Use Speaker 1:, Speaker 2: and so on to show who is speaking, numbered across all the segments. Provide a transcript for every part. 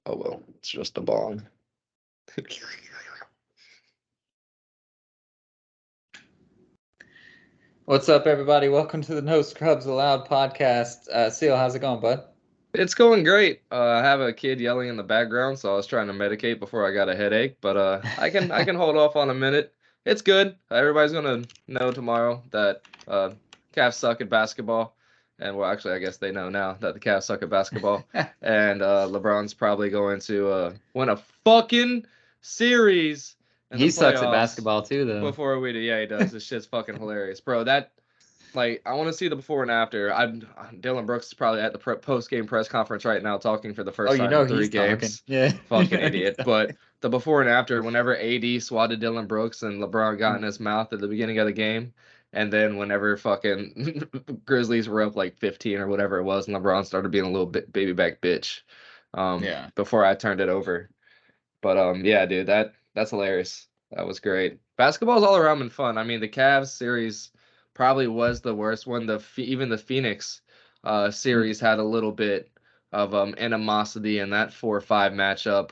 Speaker 1: Oh well, it's just a bong.
Speaker 2: What's up, everybody? Welcome to the No Scrubs Allowed podcast. Seal, how's it going, bud?
Speaker 1: It's going great. I have a kid yelling in the background, so I was trying to medicate before I got a headache, but I can hold off on a minute. It's good. Everybody's gonna know tomorrow that Cavs suck at basketball, and well, actually, I guess they know now that the Cavs suck at basketball, and LeBron's probably going to win a fucking series in the
Speaker 2: He sucks at
Speaker 1: playoffs
Speaker 2: basketball too, though.
Speaker 1: before we do. Yeah, he does. This shit's fucking hilarious, bro. I want to see the before and after. Dylan Brooks is probably at the post game press conference right now talking for the first time in 3
Speaker 2: he's talking.
Speaker 1: games.
Speaker 2: Yeah,
Speaker 1: Fucking idiot. But the before and after, whenever AD swatted Dylan Brooks and LeBron got in his mouth at the beginning of the game, and then whenever fucking Grizzlies were up like 15 or whatever it was, and LeBron started being a little bit baby back bitch. Before I turned it over. But yeah, dude, that's hilarious. That was great. Basketball's all around been fun. I mean, the Cavs series probably was the worst one. Even the Phoenix series had a little bit of animosity in that 4-5 matchup.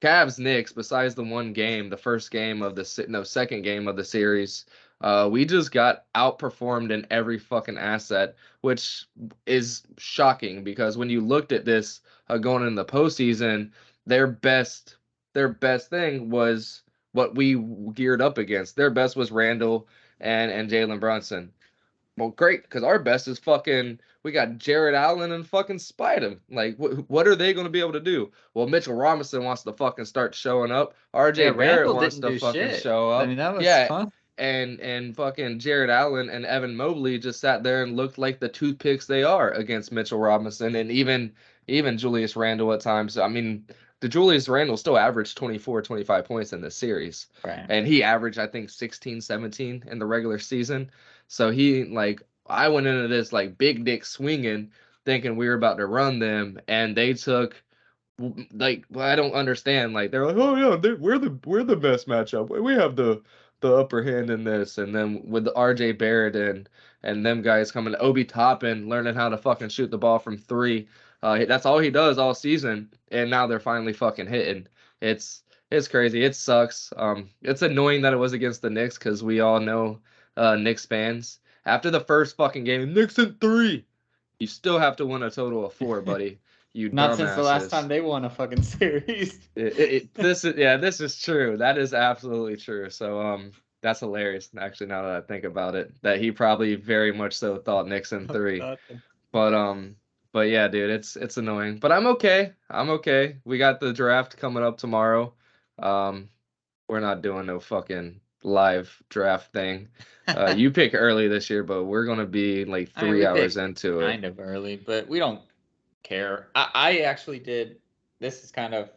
Speaker 1: Cavs Knicks, besides the one game, the second game of the series, we just got outperformed in every fucking asset, which is shocking because when you looked at this going in the postseason, their best thing was what we geared up against. Their best was Randall and Jalen Brunson. Well, great, because our best is we got Jared Allen and fucking Spider. Like, what are they going to be able to do? Well, Mitchell Robinson wants to fucking start showing up. RJ Barrett wants to fucking show up.
Speaker 2: I mean, that was fun.
Speaker 1: And fucking Jared Allen and Evan Mobley just sat there and looked like the toothpicks they are against Mitchell Robinson and even Julius Randle at times. I mean, the Julius Randle still averaged 24, 25 points in this series.
Speaker 2: Right.
Speaker 1: And he averaged, I think, 16, 17 in the regular season. So I went into this like big dick swinging, thinking we were about to run them, and they took I don't understand. Like they're like, oh yeah, we're the best matchup. We have the upper hand in this, and then with the RJ Barrett and them guys coming, Obi Toppin learning how to fucking shoot the ball from 3. That's all he does all season, and now they're finally fucking hitting. It's crazy. It sucks. It's annoying that it was against the Knicks because we all know Knicks fans. After the first fuking game, Knicks in 3. You still have to win a total of 4, buddy. You
Speaker 2: Not
Speaker 1: dumbasses.
Speaker 2: Since the last time they won a fucking series.
Speaker 1: This is true. That is absolutely true. So that's hilarious. Actually, now that I think about it, that he probably very much so thought Knicks in 3. But yeah, dude, it's annoying. But I'm okay. We got the draft coming up tomorrow. We're not doing no fucking live draft thing. You pick early this year, but we're gonna be like 3 hours into it.
Speaker 2: Kind of early, but we don't care. I actually did. This is kind of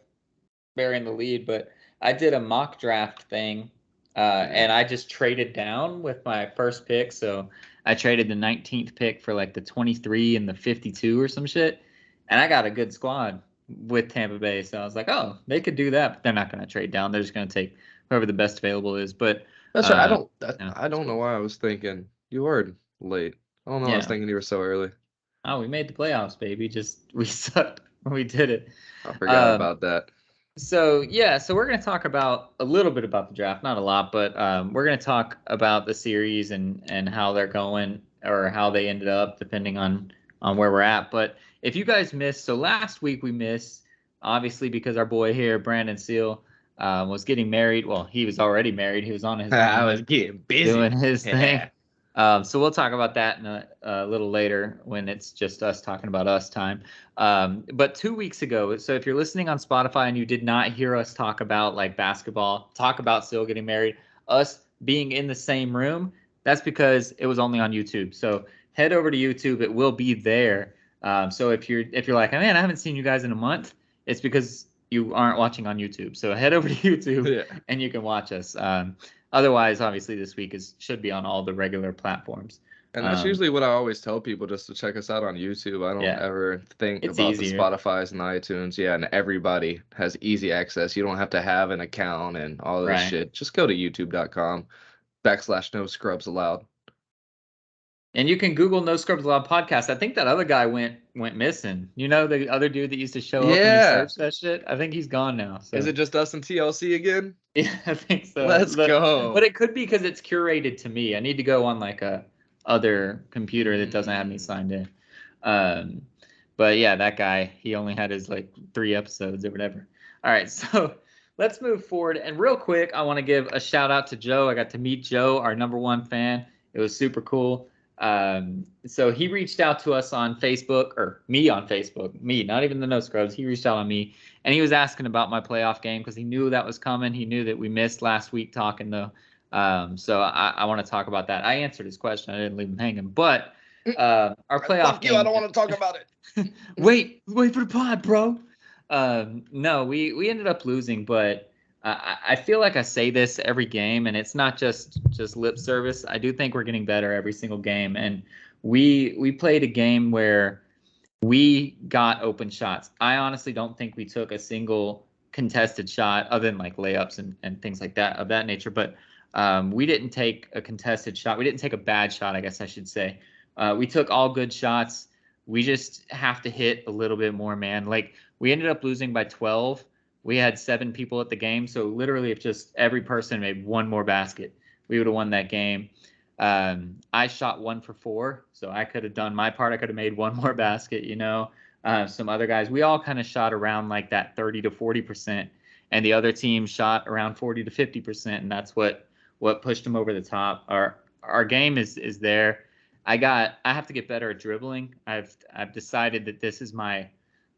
Speaker 2: bearing the lead, but I did a mock draft thing, and I just traded down with my first pick. So I traded the 19th pick for like the 23 and the 52 or some shit, and I got a good squad with Tampa Bay. So I was like, oh, they could do that, but they're not going to trade down. They're just going to take whoever the best available is. But
Speaker 1: that's right. I don't know why I was thinking you were late. I don't know. I was thinking you were so early.
Speaker 2: Oh, we made the playoffs, baby. We sucked. We did it.
Speaker 1: I forgot about that.
Speaker 2: So we're going to talk about a little bit about the draft, not a lot, but we're going to talk about the series and how they're going or how they ended up, depending on where we're at. But if you guys missed, so last week we missed, obviously because our boy here, Brandon Seal, was getting married. Well, he was already married. He was on his
Speaker 1: I was getting busy
Speaker 2: doing his thing. So we'll talk about that in a little later when it's just us talking about us time. But 2 weeks ago, so if you're listening on Spotify and you did not hear us talk about like basketball, talk about Seal getting married, us being in the same room, that's because it was only on YouTube. So head over to YouTube. It will be there. So if you're like, man, I haven't seen you guys in a month, it's because you aren't watching on YouTube. So head over to YouTube and you can watch us. Otherwise, obviously, this week should be on all the regular platforms.
Speaker 1: And that's usually what I always tell people, just to check us out on YouTube. I don't ever think about easier. The Spotifys and the iTunes. Yeah, and everybody has easy access. You don't have to have an account and all this shit. Just go to youtube.com/no scrubs allowed.
Speaker 2: And you can Google No Scrubs Allowed podcast. I think that other guy went missing. You know, the other dude that used to show up when you
Speaker 1: Yeah.
Speaker 2: search that shit. I think he's gone now. So.
Speaker 1: Is it just us and TLC again?
Speaker 2: Yeah, I think so.
Speaker 1: Let's go.
Speaker 2: But it could be because it's curated to me. I need to go on like a other computer that doesn't have me signed in. But yeah, that guy, he only had his like 3 episodes or whatever. All right, so let's move forward. And real quick, I want to give a shout out to Joe. I got to meet Joe, our #1 fan. It was super cool. So he reached out to us on Facebook, or me on Facebook, me, not even the No Scrubs. He reached out on me, and he was asking about my playoff game because he knew that was coming. He knew that we missed last week talking though. So I want to talk about that. I answered his question. I didn't leave him hanging, but our playoff
Speaker 1: Fuck
Speaker 2: game.
Speaker 1: you, I don't want to talk about it.
Speaker 2: wait for the pod, bro. No, we ended up losing, but I feel like I say this every game, and it's not just lip service. I do think we're getting better every single game, and we played a game where we got open shots. I honestly don't think we took a single contested shot other than like layups and things like that of that nature, but we didn't take a contested shot. We didn't take a bad shot, I guess I should say. We took all good shots. We just have to hit a little bit more, man. Like, we ended up losing by 12. We had 7 people at the game, so literally if just every person made one more basket, we would have won that game. I shot 1 for 4, so I could have done my part. I could have made one more basket, you know. Some other guys, we all kind of shot around like that 30 to 40%, and the other team shot around 40 to 50%, and that's what pushed them over the top. Our game is there. I have to get better at dribbling. I've decided that this is my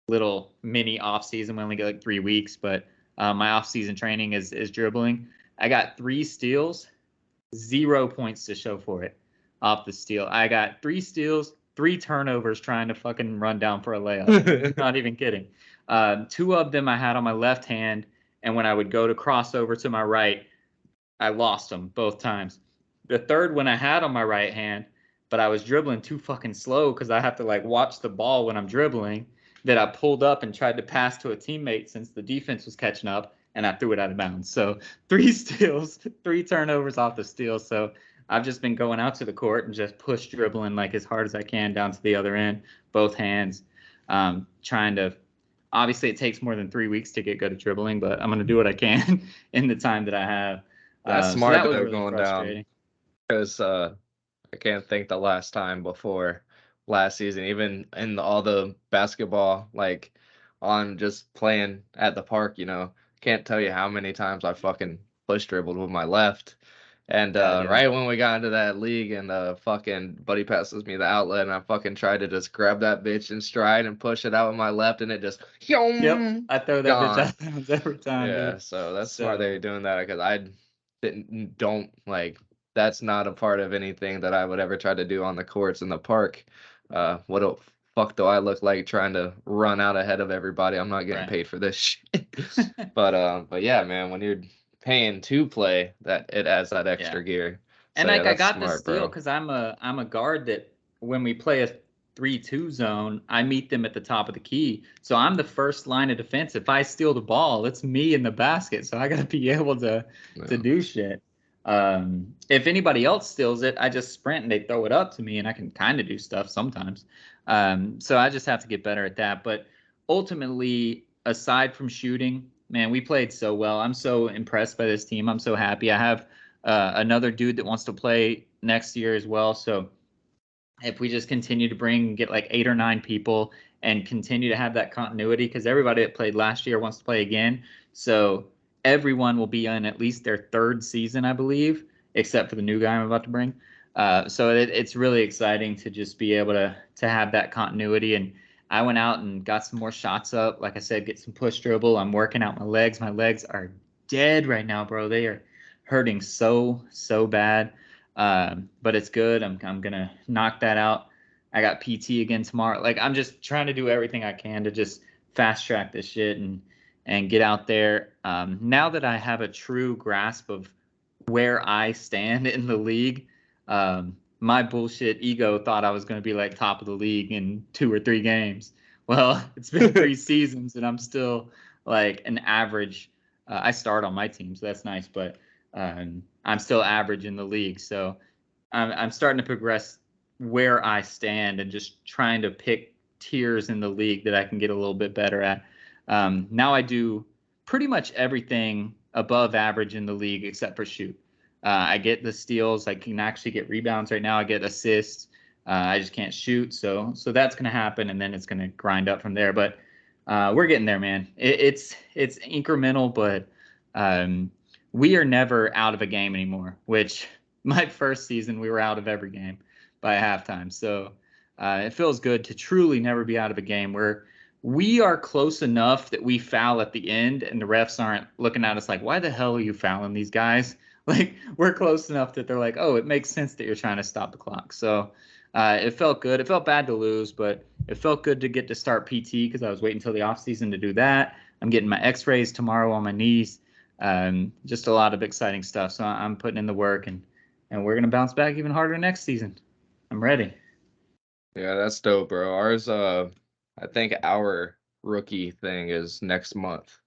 Speaker 2: little mini off season. We only get like 3 weeks, but my off season training is dribbling. I got 3 steals, 0 points to show for it off the steal. I got 3 steals, 3 turnovers trying to fucking run down for a layup. Not even kidding. 2 of them I had on my left hand, and when I would go to cross over to my right, I lost them both times. The third one I had on my right hand, but I was dribbling too fucking slow because I have to like watch the ball when I'm dribbling, that I pulled up and tried to pass to a teammate since the defense was catching up, and I threw it out of bounds. So 3 steals, 3 turnovers off the steal. So I've just been going out to the court and just push dribbling like as hard as I can down to the other end, both hands, trying to. Obviously, it takes more than 3 weeks to get good at dribbling, but I'm going to do what I can in the time that I have.
Speaker 1: That's smart
Speaker 2: so that was
Speaker 1: though,
Speaker 2: really
Speaker 1: going
Speaker 2: frustrating.
Speaker 1: down. Because I can't think the last time before last season, even in all the basketball, like on just playing at the park, you know, can't tell you how many times I fucking push dribbled with my left. And
Speaker 2: Yeah.
Speaker 1: right when we got into that league and fucking buddy passes me the outlet and I fucking tried to just grab that bitch in stride and push it out with my left and it just
Speaker 2: Yep, I throw that
Speaker 1: gone.
Speaker 2: bitch out of bounds every time.
Speaker 1: Yeah,
Speaker 2: Dude.
Speaker 1: so that's smart they're doing that because I don't like that's not a part of anything that I would ever try to do on the courts in the park. What the fuck do I look like trying to run out ahead of everybody? I'm not getting
Speaker 2: Right.
Speaker 1: paid for this shit. But yeah, man, when you're paying to play, that it adds that extra gear.
Speaker 2: And
Speaker 1: So,
Speaker 2: like
Speaker 1: yeah,
Speaker 2: I
Speaker 1: that's
Speaker 2: got this
Speaker 1: smart,
Speaker 2: steal
Speaker 1: bro.
Speaker 2: because I'm a guard that when we play a 3-2 zone, I meet them at the top of the key. So I'm the first line of defense. If I steal the ball, it's me in the basket. So I got to be able to
Speaker 1: Yeah.
Speaker 2: do shit. If anybody else steals it, I just sprint and they throw it up to me, and I can kind of do stuff sometimes. So I just have to get better at that. But ultimately, aside from shooting, man, we played so well. I'm so impressed by this team. I'm so happy. I have another dude that wants to play next year as well. So if we just continue to get like 8 or 9 people and continue to have that continuity, because everybody that played last year wants to play again. So everyone will be in at least their 3rd season, I believe, except for the new guy I'm about to bring. So it's really exciting to just be able to have that continuity. And I went out and got some more shots up. Like I said, get some push dribble. I'm working out my legs. My legs are dead right now, bro. They are hurting so bad. But it's good. I'm gonna knock that out. I got PT again tomorrow. Like, I'm just trying to do everything I can to just fast track this shit and get out there. Now that I have a true grasp of where I stand in the league, my bullshit ego thought I was going to be like top of the league in 2 or 3 games. Well, it's been 3 seasons and I'm still like an average. I start on my team, so that's nice, but I'm still average in the league. So I'm starting to progress where I stand and just trying to pick tiers in the league that I can get a little bit better at. Now I do pretty much everything above average in the league except for shoot. I get the steals. I can actually get rebounds right now. I get assists. I just can't shoot. So that's going to happen, and then it's going to grind up from there. But we're getting there, man. It's incremental, but we are never out of a game anymore, which my first season, we were out of every game by halftime. So it feels good to truly never be out of a game where we are close enough that we foul at the end and the refs aren't looking at us like, why the hell are you fouling these guys? Like, we're close enough that they're like, oh, it makes sense that you're trying to stop the clock. So it felt good. It felt bad to lose, but it felt good to get to start PT because I was waiting until the offseason to do that. I'm getting my x-rays tomorrow on my knees. Just a lot of exciting stuff. So I'm putting in the work, and we're going to bounce back even harder next season. I'm ready.
Speaker 1: Yeah, that's dope, bro. Ours, I think our rookie thing is next month.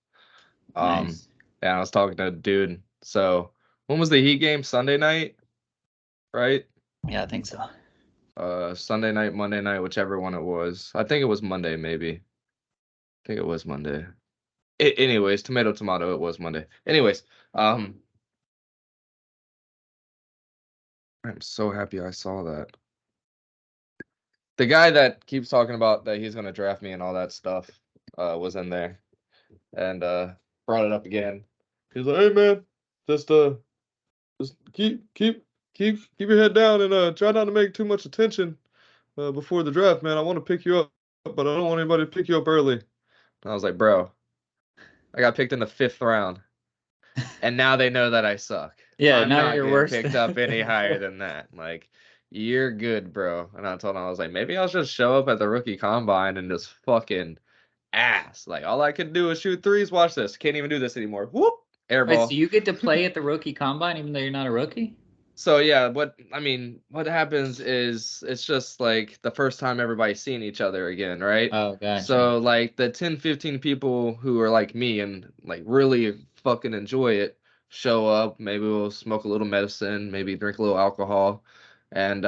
Speaker 2: Nice.
Speaker 1: Yeah, I was talking to a dude. So when was the Heat game? Sunday night, right?
Speaker 2: Yeah, I think so.
Speaker 1: Sunday night, Monday night, whichever one it was. I think it was Monday, maybe. I think it was Monday. Anyways, tomato, it was Monday. Anyways, I'm so happy I saw that. The guy that keeps talking about that he's gonna draft me and all that stuff was in there and brought it up again. He's like, "Hey man, just keep your head down and try not to make too much attention before the draft, man. I want to pick you up, but I don't want anybody to pick you up early." And I was like, "Bro, I got picked in the 5th round, and now they know that I suck.
Speaker 2: Yeah,
Speaker 1: I'm
Speaker 2: now
Speaker 1: not
Speaker 2: you're
Speaker 1: getting
Speaker 2: worse
Speaker 1: picked up any higher than that. Like, you're good, bro." And I told him, I was like, maybe I'll just show up at the rookie combine and just fucking ass. Like, all I can do is shoot threes. Watch this. Can't even do this anymore. Whoop, air
Speaker 2: Wait,
Speaker 1: ball.
Speaker 2: so you get to play at the rookie combine even though you're not a rookie?
Speaker 1: So yeah, what happens is it's just like the first time everybody's seeing each other again, right?
Speaker 2: Oh, gotcha.
Speaker 1: So like the 10, 15 people who are like me and like really fucking enjoy it show up. Maybe we'll smoke a little medicine, maybe drink a little alcohol and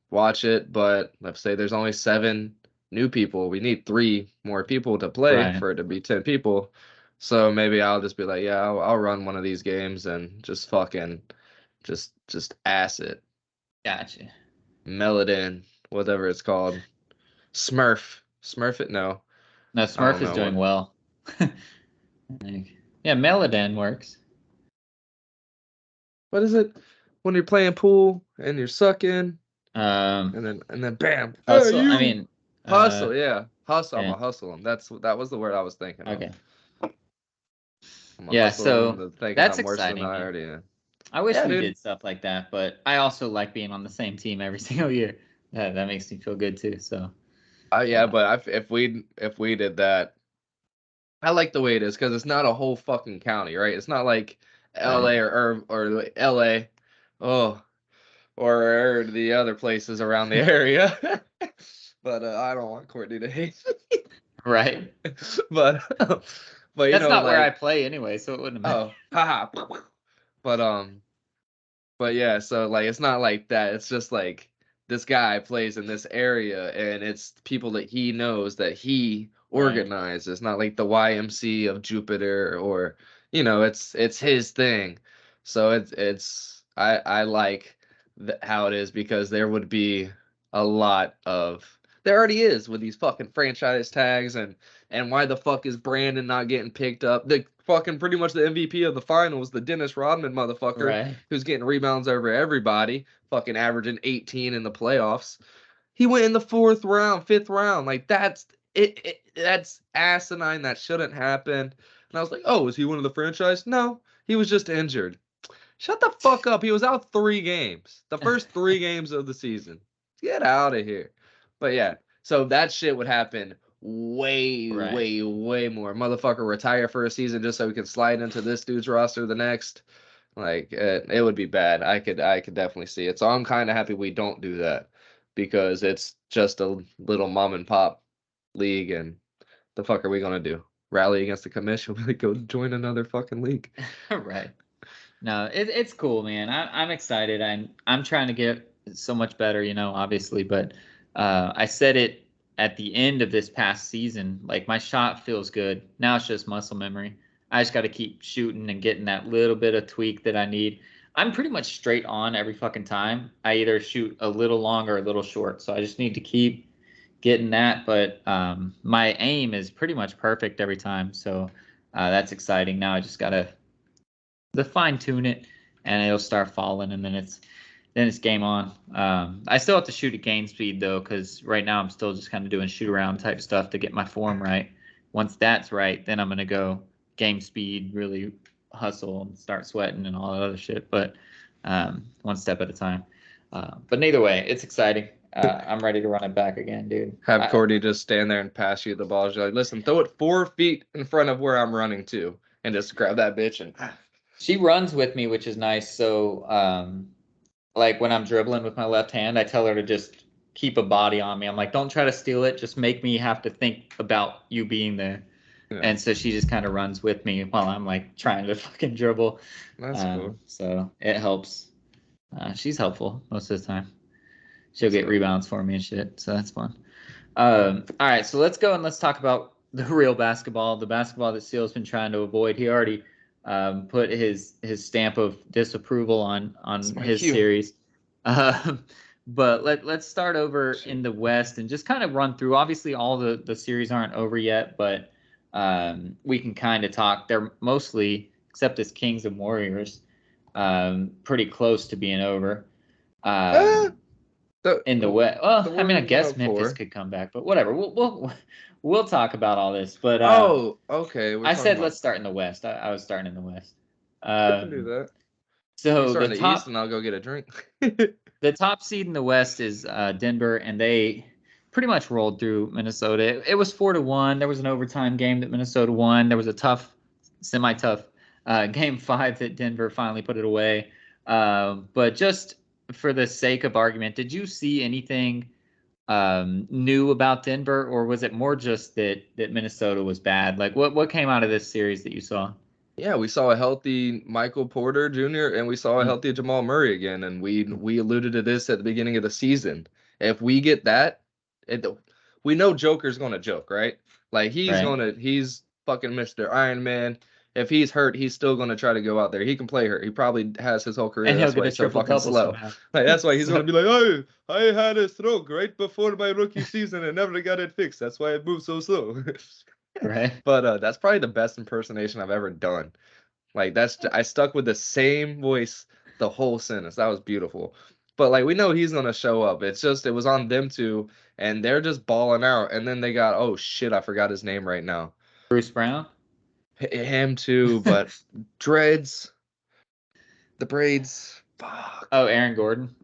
Speaker 1: watch it. But let's say there's only 7 new people. We need 3 more people to play
Speaker 2: Right.
Speaker 1: for it to be 10 people. So maybe I'll just be like, yeah, I'll run one of these games and just fucking just ass it.
Speaker 2: Gotcha.
Speaker 1: Melodin, whatever it's called. Smurf it? No.
Speaker 2: No,
Speaker 1: I
Speaker 2: Smurf
Speaker 1: don't
Speaker 2: is
Speaker 1: know
Speaker 2: doing well. Yeah, Melodin works.
Speaker 1: what is it? When you're playing pool and you're sucking
Speaker 2: Um,
Speaker 1: and then bam. Hey
Speaker 2: hustle. I
Speaker 1: you
Speaker 2: mean,
Speaker 1: hustle, yeah. Hustle. I'm
Speaker 2: yeah.
Speaker 1: gonna hustle him. That was the word I was thinking of.
Speaker 2: Okay.
Speaker 1: I'm gonna
Speaker 2: Yeah,
Speaker 1: hustle him
Speaker 2: so
Speaker 1: to thinking
Speaker 2: that's
Speaker 1: I'm worse than
Speaker 2: exciting,
Speaker 1: I
Speaker 2: man.
Speaker 1: already am.
Speaker 2: I wish
Speaker 1: Yeah,
Speaker 2: we
Speaker 1: dude.
Speaker 2: did stuff like that, but I also like being on the same team every single year. That makes me feel good too. So
Speaker 1: Yeah, but if we did that, I like the way it is because it's not a whole fucking county, right? It's not like
Speaker 2: right.
Speaker 1: LA or LA, oh, or the other places around the area. But I don't want Courtney to hate me.
Speaker 2: Right.
Speaker 1: But but you
Speaker 2: That's
Speaker 1: know,
Speaker 2: not where I
Speaker 1: like,
Speaker 2: play anyway, so it wouldn't matter.
Speaker 1: oh, haha. But but yeah, so like it's not like that. It's just like this guy plays in this area and it's people that he knows that he
Speaker 2: Right.
Speaker 1: organizes, not like the YMC of Jupiter or it's his thing. So I like how it is because there would be a lot of there already is with these fucking franchise tags and why the fuck is Brandon not getting picked up? The fucking pretty much the MVP of the finals, the Dennis Rodman motherfucker,
Speaker 2: Right.
Speaker 1: who's getting rebounds over everybody, fucking averaging 18 in the playoffs. He went in the 4th round, 5th round. Like that's that's asinine. That shouldn't happen. And I was like, oh, is he one of the franchise? No, he was just injured. Shut the fuck up. He was out 3 games. The first 3 games of the season. Get out of here. But yeah, so that shit would happen way,
Speaker 2: Right.
Speaker 1: way, way more. Motherfucker retire for a season just so we can slide into this dude's roster the next. Like it would be bad. I could definitely see it. So I'm kind of happy we don't do that because it's just a little mom and pop league, and the fuck are we gonna do? Rally against the commission? Like, go join another fucking league.
Speaker 2: Right. No, it's cool, man. I'm excited. I'm trying to get so much better, obviously. But I said it at the end of this past season, like my shot feels good. Now it's just muscle memory. I just got to keep shooting and getting that little bit of tweak that I need. I'm pretty much straight on every fucking time. I either shoot a little long or a little short. So I just need to keep getting that. But my aim is pretty much perfect every time. So that's exciting. Now I just got to fine tune it and it'll start falling. And then it's game on. I still have to shoot at game speed though, because right now I'm still just kind of doing shoot around type stuff to get my form right. Once that's right, then I'm gonna go game speed, really hustle and start sweating and all that other shit. But one step at a time. But either way, it's exciting. I'm ready to run it back again, dude.
Speaker 1: Have Cordy just stand there and pass you the ball. She's like, listen, throw it 4 feet in front of where I'm running to, and just grab that bitch and.
Speaker 2: She runs with me, which is nice. So like when I'm dribbling with my left hand, I tell her to just keep a body on me. I'm like, don't try to steal it. Just make me have to think about you being there. Yeah. And so she just kind of runs with me while I'm like trying to fucking dribble.
Speaker 1: That's cool.
Speaker 2: So it helps. She's helpful most of the time. She'll get rebounds for me and shit. So that's fun. All right. So let's go and let's talk about the real basketball, the basketball that Steele's been trying to avoid. He already put his stamp of disapproval on his series. But let's start over in the West and just kind of run through. Obviously, all the series aren't over yet, but we can kind of talk. They're mostly, except as Kings and Warriors, pretty close to being over. In the West, well, I mean, I guess Memphis could come back, but whatever. We'll talk about all this. But
Speaker 1: okay.
Speaker 2: I said let's start in the West. I was starting in the West.
Speaker 1: We can do that.
Speaker 2: So
Speaker 1: the top, East, and I'll go get a drink.
Speaker 2: The top seed in the West is Denver, and they pretty much rolled through Minnesota. It was 4-1. There was an overtime game that Minnesota won. There was a semi-tough game 5 that Denver finally put it away. But just for the sake of argument, did you see anything new about Denver, or was it more just that Minnesota was bad? Like what came out of this series that you saw?
Speaker 1: Yeah, we saw a healthy Michael Porter Jr. and we saw a healthy Jamal Murray again, and we alluded to this at the beginning of the season. If we get that, we know Joker's gonna joke, right? Like he's fucking Mr. Iron Man. If he's hurt, he's still gonna try to go out there. He can play hurt. He probably has his whole career.
Speaker 2: And he'll get a triple double
Speaker 1: slow. Like that's why he's gonna be like, oh, I had a stroke right before my rookie season and never got it fixed. That's why it moved so slow.
Speaker 2: Right.
Speaker 1: But that's probably the best impersonation I've ever done. Like I stuck with the same voice the whole sentence. That was beautiful. But like we know he's gonna show up. It's just it was on them two, and they're just balling out. And then they got oh shit, I forgot his name right now.
Speaker 2: Bruce Brown.
Speaker 1: Him too, but dreads, the braids. Fuck.
Speaker 2: Oh, Aaron Gordon.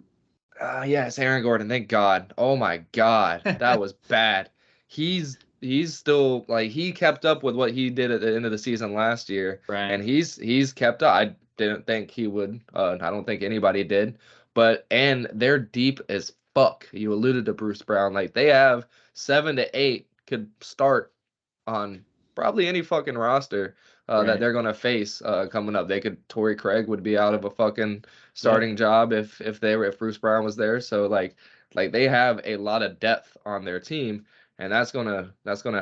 Speaker 1: Yes, Aaron Gordon. Thank God. Oh my God, that was bad. He's still like he kept up with what he did at the end of the season last year,
Speaker 2: right?
Speaker 1: And he's kept up. I didn't think he would. I don't think anybody did. And they're deep as fuck. You alluded to Bruce Brown. Like they have 7 to 8 could start on probably any fucking roster that they're gonna face coming up. Torrey Craig would be out of a fucking starting job if Bruce Brown was there. So like they have a lot of depth on their team. And that's gonna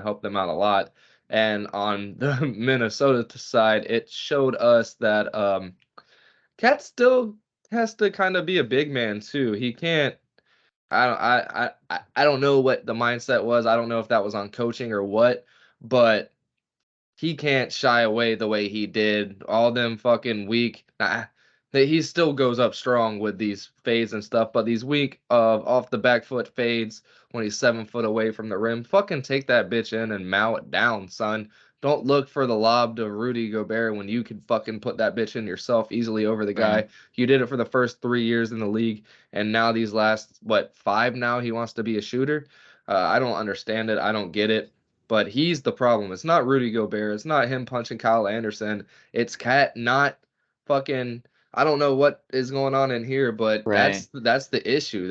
Speaker 1: help them out a lot. And on the Minnesota side, it showed us that Cat still has to kind of be a big man too. He can't. I don't know what the mindset was. I don't know if that was on coaching or what, but he can't shy away the way he did all them fucking weak. He still goes up strong with these fades and stuff, but these weak off the back foot fades when he's 7 foot away from the rim, fucking take that bitch in and mow it down, son. Don't look for the lob to Rudy Gobert when you could fucking put that bitch in yourself easily over the guy. Right. You did it for the first 3 years in the league, and now these last 5 now he wants to be a shooter. I don't understand it. I don't get it. But he's the problem. It's not Rudy Gobert. It's not him punching Kyle Anderson. It's Cat not fucking. I don't know what is going on in here, but that's the issue.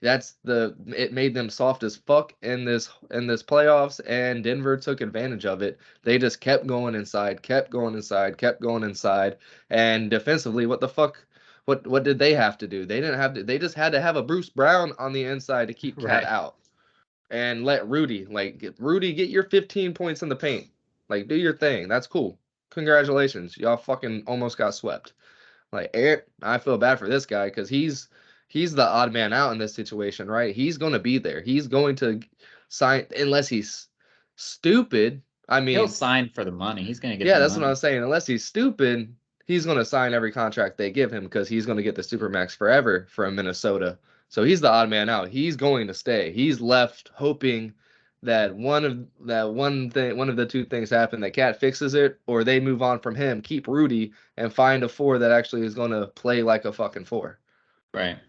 Speaker 1: It made them soft as fuck in this playoffs, and Denver took advantage of it. They just kept going inside, and defensively, what the fuck What did they have to do? They didn't have to. They just had to have a Bruce Brown on the inside to keep Cat
Speaker 2: Right.
Speaker 1: out, and let Rudy get your 15 points in the paint. Like, do your thing. That's cool. Congratulations, y'all fucking almost got swept. Like, I feel bad for this guy because he's the odd man out in this situation, right? He's going to be there. He's going to sign unless he's stupid. I
Speaker 2: He'll
Speaker 1: mean,
Speaker 2: sign for the money. He's going to get
Speaker 1: yeah,
Speaker 2: the
Speaker 1: that's what
Speaker 2: money.
Speaker 1: I'm saying. Unless he's stupid, he's going to sign every contract they give him because he's going to get the supermax forever from Minnesota. So he's the odd man out. He's going to stay. He's left hoping that one of the two things happen, that Cat fixes it, or they move on from him, keep Rudy, and find a four that actually is going to play like a fucking four.
Speaker 2: Right.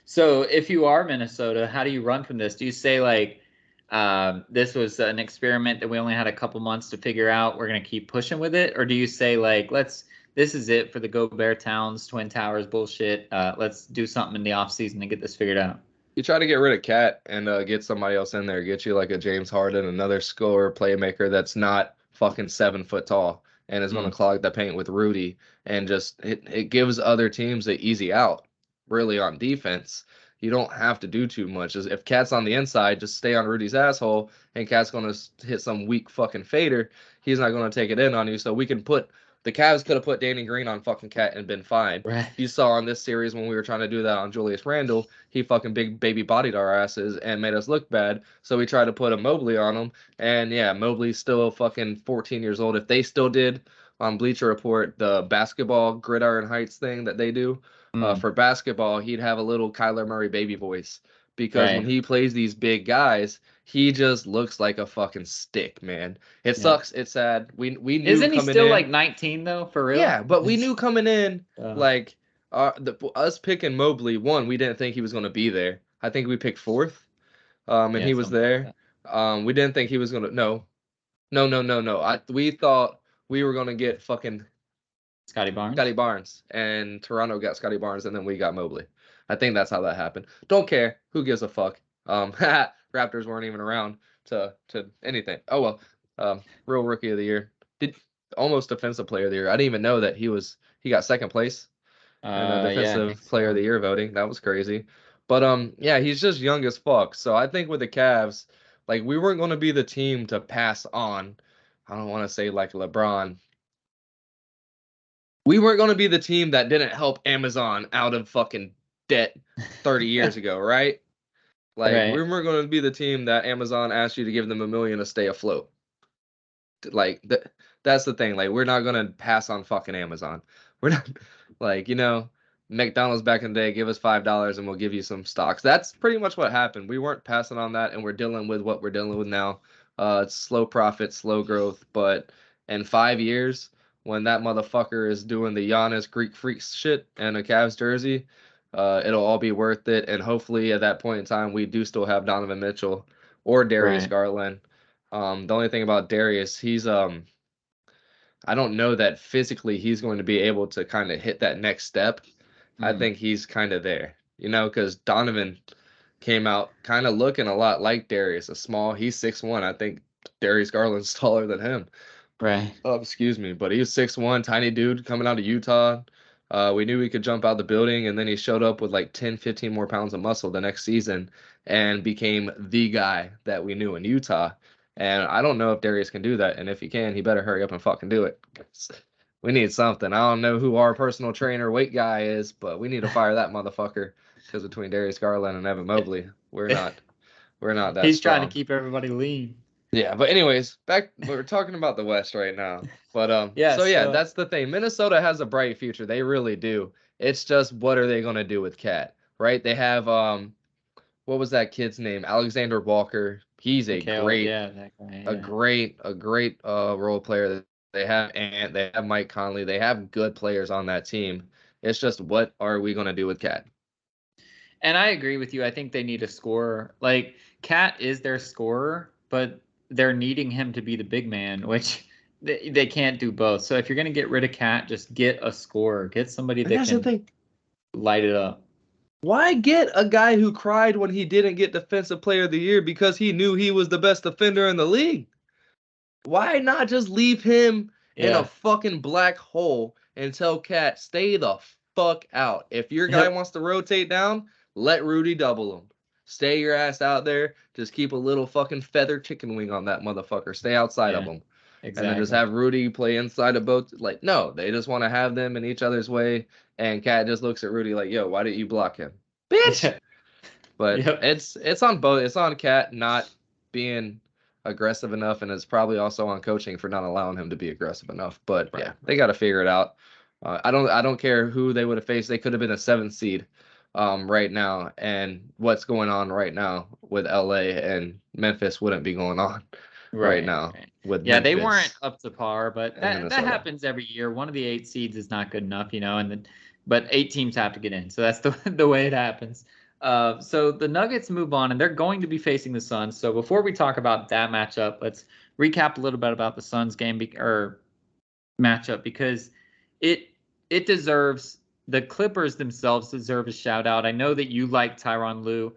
Speaker 2: So if you are Minnesota, how do you run from this? Do you say like, this was an experiment that we only had a couple months to figure out, we're going to keep pushing with it? Or do you say like, this is it for the Gobert Towns, Twin Towers bullshit. Let's do something in the offseason to get this figured out.
Speaker 1: You try to get rid of Cat and get somebody else in there, get you like a James Harden, another scorer, playmaker that's not fucking 7 foot tall and is going to clog the paint with Rudy, and just it gives other teams an easy out, really, on defense. You don't have to do too much. If Cat's on the inside, just stay on Rudy's asshole, and Cat's going to hit some weak fucking fader. He's not going to take it in on you, so we can put the Cavs could have put Danny Green on fucking Cat and been fine.
Speaker 2: Right.
Speaker 1: You saw in this series when we were trying to do that on Julius Randle, he fucking big baby bodied our asses and made us look bad. So we tried to put a Mobley on him, and yeah, Mobley's still fucking 14 years old. If they still did on Bleacher Report the basketball Gridiron Heights thing that they do for basketball, he'd have a little Kyler Murray baby voice, because when he plays these big guys, he just looks like a fucking stick, man. It sucks. It's sad. We knew
Speaker 2: Isn't he
Speaker 1: coming
Speaker 2: still
Speaker 1: in,
Speaker 2: like 19 though, for real?
Speaker 1: yeah, but we knew coming in, like us picking Mobley, one, we didn't think he was going to be there. I think we picked fourth, and
Speaker 2: Yeah,
Speaker 1: he was
Speaker 2: something like
Speaker 1: there. We didn't think he was going to. No. We thought we were going to get fucking
Speaker 2: Scotty Barnes.
Speaker 1: Scotty Barnes, and Toronto got Scotty Barnes, and then we got Mobley. I think that's how that happened. Don't care. Who gives a fuck? Raptors weren't even around to anything. Oh well. Real rookie of the year. Did almost defensive player of the year. I didn't even know that he got second place in the defensive player of the year voting. That was crazy. But yeah, he's just young as fuck. So I think with the Cavs, like, we weren't going to be the team to pass on. I don't want to say like LeBron. We weren't going to be the team that didn't help Amazon out of fucking debt 30 years ago, right? Like, we weren't going to be the team that Amazon asked you to give them $1 million to stay afloat. Like, that's the thing. Like, we're not going to pass on fucking Amazon. We're not, like, McDonald's back in the day, give us $5 and we'll give you some stocks. That's pretty much what happened. We weren't passing on that, and we're dealing with what we're dealing with now. It's slow profit, slow growth, but in 5 years, when that motherfucker is doing the Giannis Greek Freaks shit and a Cavs jersey, it'll all be worth it. And hopefully at that point in time, we do still have Donovan Mitchell or Darius Garland. The only thing about Darius, he's I don't know that physically he's going to be able to kind of hit that next step. I think he's kind of there, because Donovan came out kind of looking a lot like Darius, he's 6'1". I think Darius Garland's taller than him.
Speaker 2: Right.
Speaker 1: Oh, excuse me, but he was 6'1", tiny dude coming out of Utah. We knew he could jump out the building, and then he showed up with like 10, 15 more pounds of muscle the next season and became the guy that we knew in Utah. And I don't know if Darius can do that, and if he can, he better hurry up and fucking do it. We need something. I don't know who our personal trainer weight guy is, but we need to fire that motherfucker, because between Darius Garland and Evan Mobley, we're not that
Speaker 2: He's
Speaker 1: strong.
Speaker 2: trying to keep everybody lean.
Speaker 1: Yeah, but anyways, we're talking about the West right now. But that's the thing. Minnesota has a bright future. They really do. It's just, what are they going to do with Cat, right? They have what was that kid's name? Alexander Walker. He's a great role player. They have Ant, they have Mike Conley. They have good players on that team. It's just, what are we going to do with Cat?
Speaker 2: And I agree with you. I think they need a scorer. Like, Cat is their scorer, but they're needing him to be the big man, which they can't do both. So if you're going to get rid of Cat, just get a scorer. Get somebody that can light it up.
Speaker 1: Why get a guy who cried when he didn't get Defensive Player of the Year because he knew he was the best defender in the league? Why not just leave him in a fucking black hole and tell Cat, stay the fuck out. If your guy wants to rotate down, let Rudy double him. Stay your ass out there. Just keep a little fucking feather chicken wing on that motherfucker. Stay outside of him. And then just
Speaker 2: Exactly.
Speaker 1: have Rudy play inside of both. Like, no, they just want to have them in each other's way. And Cat just looks at Rudy like, yo, why didn't you block him? Bitch!
Speaker 2: Yeah.
Speaker 1: But
Speaker 2: Yep.
Speaker 1: it's on both. It's on Cat not being aggressive enough, and it's probably also on coaching for not allowing him to be aggressive enough. But
Speaker 2: Right.
Speaker 1: yeah, they got to figure it out. I don't care who they would have faced. They could have been a 7th seed right now, and what's going on right now with LA and Memphis wouldn't be going on right now
Speaker 2: Right.
Speaker 1: with
Speaker 2: Yeah, they weren't
Speaker 1: Memphis
Speaker 2: up to par, but
Speaker 1: and
Speaker 2: that
Speaker 1: Minnesota.
Speaker 2: happens every year. One of the 8 seeds is not good enough, and then but 8 teams have to get in. So that's the way it happens. So the Nuggets move on, and they're going to be facing the Suns. So before we talk about that matchup, let's recap a little bit about the Suns game or matchup because it deserves the Clippers themselves deserve a shout out. I know that you like Tyronn Lue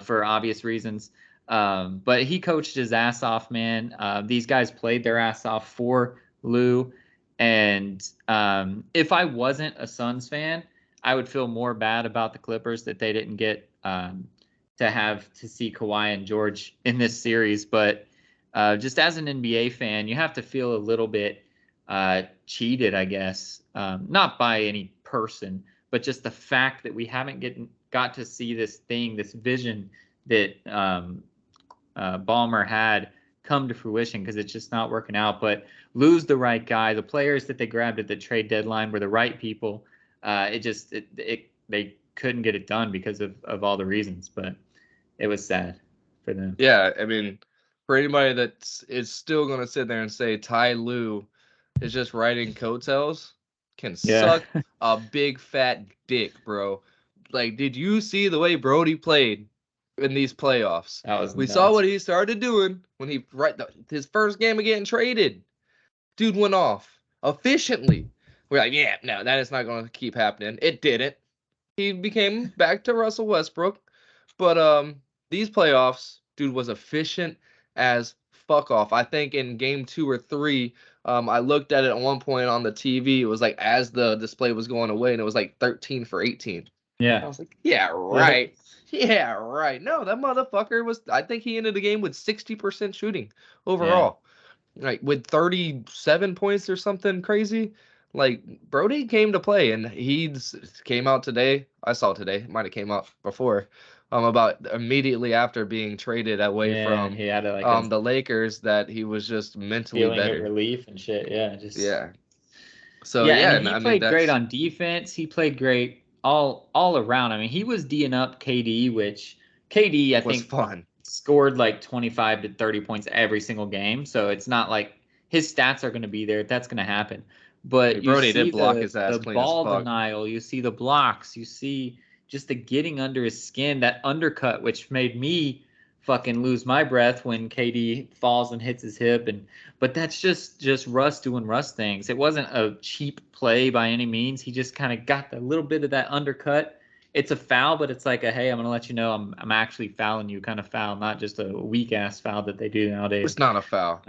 Speaker 2: for obvious reasons, but he coached his ass off, man. These guys played their ass off for Lue, and if I wasn't a Suns fan, I would feel more bad about the Clippers that they didn't get to see Kawhi and George in this series. But just as an NBA fan, you have to feel a little bit cheated, I guess, not by any person, but just the fact that we haven't got to see this vision that Ballmer had come to fruition because it's just not working out. But lose the right guy. The players that they grabbed at the trade deadline were the right people. They couldn't get it done because of all the reasons, but it was sad for them.
Speaker 1: Yeah, I mean, for anybody that is still going to sit there and say Ty Lue is just riding coattails, can suck a big fat dick, bro. Like, did you see the way Brody played in these playoffs?
Speaker 2: That was
Speaker 1: We
Speaker 2: nuts.
Speaker 1: saw what he started doing when he his first game of getting traded. Dude went off efficiently. We're like, yeah, no, that is not going to keep happening. It didn't. He became back to Russell Westbrook, but these playoffs, dude was efficient as fuck off. I think in game 2 or 3, I looked at it at one point on the TV. It was like as the display was going away, and it was like 13 for 18.
Speaker 2: Yeah.
Speaker 1: I was like, yeah, right. Yeah, right. No, that motherfucker was. I think he ended the game with 60% shooting overall, like with 37 points or something crazy. Like Brody came to play, and he came out today. I saw today, might have came out before, about immediately after being traded away from
Speaker 2: he had like
Speaker 1: the Lakers, that he was just mentally
Speaker 2: feeling
Speaker 1: better.
Speaker 2: of relief and shit. Yeah, just
Speaker 1: Yeah. So
Speaker 2: yeah.
Speaker 1: yeah,
Speaker 2: I mean,
Speaker 1: and
Speaker 2: he
Speaker 1: I mean
Speaker 2: played great
Speaker 1: that's
Speaker 2: on defense. He played great all around. I mean, he was D'ing up KD, which KD I
Speaker 1: was
Speaker 2: think
Speaker 1: fun.
Speaker 2: scored like 25 to 30 points every single game. So it's not like his stats are going to be there. That's going to happen. But you
Speaker 1: Brody
Speaker 2: see
Speaker 1: did block his ass
Speaker 2: the
Speaker 1: clean as
Speaker 2: ball
Speaker 1: fuck.
Speaker 2: denial, you see the blocks, you see just the getting under his skin, that undercut, which made me fucking lose my breath when KD falls and hits his hip. But that's just Russ doing Russ things. It wasn't a cheap play by any means. He just kind of got a little bit of that undercut. It's a foul, but it's like a hey, I'm gonna let you know I'm actually fouling you kind of foul, not just a weak ass foul that they do nowadays.
Speaker 1: It's not a foul.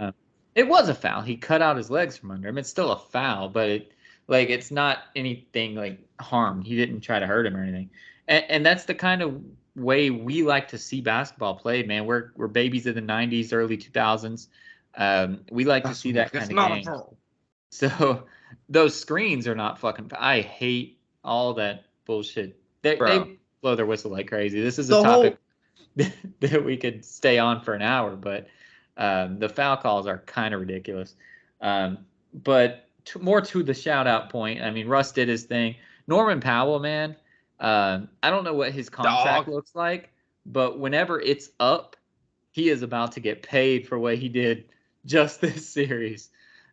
Speaker 2: It was a foul. He cut out his legs from under him. It's still a foul, but it's not anything like harm. He didn't try to hurt him or anything. And that's the kind of way we like to see basketball played, man. We're babies of the '90s, early 2000s. We like to see that kind of game. So those screens are not fucking. I hate all that bullshit. They blow their whistle like crazy. This is a topic that we could stay on for an hour, but the foul calls are kind of ridiculous. But more to the shout out point, I mean, Russ did his thing. Norman Powell, man, I don't know what his contract looks like, but whenever it's up, he is about to get paid for what he did just this series.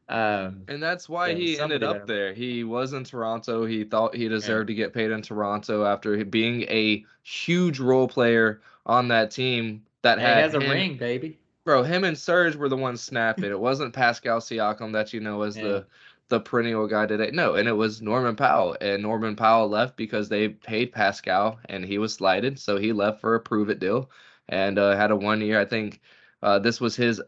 Speaker 1: And that's why he ended up there. He was in Toronto. He thought he deserved to get paid in Toronto after being a huge role player on that team that had
Speaker 2: a ring, baby.
Speaker 1: Bro, him and Serge were the ones snapping. It wasn't Pascal Siakam that you know as the perennial guy today. No, and it was Norman Powell. And Norman Powell left because they paid Pascal, and he was slighted, so he left for a prove-it deal and had a 1 year. I think this was his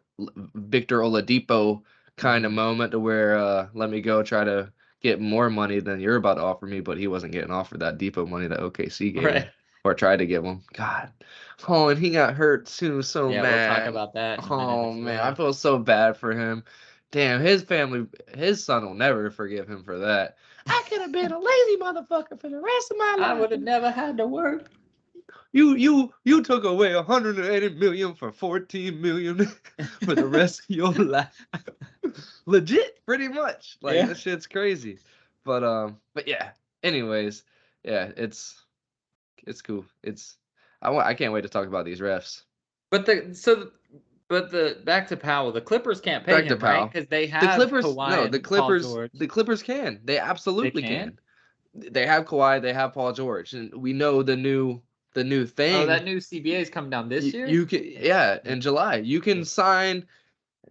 Speaker 1: Victor Oladipo kind of moment to where let me go try to get more money than you're about to offer me, but he wasn't getting offered that Depot money that OKC gave him
Speaker 2: Right.
Speaker 1: or tried to give him. God. Oh, and he got hurt too. So
Speaker 2: Yeah, we'll talk
Speaker 1: mad.
Speaker 2: about that in a minute
Speaker 1: Oh
Speaker 2: as
Speaker 1: man, I
Speaker 2: well.
Speaker 1: feel so bad for him. Damn, his family, his son will never forgive him for that. I could have been a lazy motherfucker for the rest of my
Speaker 2: I
Speaker 1: life.
Speaker 2: would have never had to work.
Speaker 1: You took away 180 million for 14 million for the rest of your life. Legit, pretty much. Like
Speaker 2: Yeah.
Speaker 1: this shit's crazy. But yeah. Anyways, yeah, it's cool. I can't wait to talk about these refs.
Speaker 2: But the back to Powell, the Clippers can't pay
Speaker 1: Back to
Speaker 2: him, right?
Speaker 1: Powell.
Speaker 2: Because they
Speaker 1: The
Speaker 2: have
Speaker 1: Clippers, no,
Speaker 2: Kawhi and Paul George.
Speaker 1: the Clippers can. They
Speaker 2: They
Speaker 1: absolutely
Speaker 2: can?
Speaker 1: can. They have Kawhi, they have Paul George, and we know the new
Speaker 2: Oh,
Speaker 1: thing.
Speaker 2: that new CBA is coming down this year?
Speaker 1: You can, yeah, in July. You can sign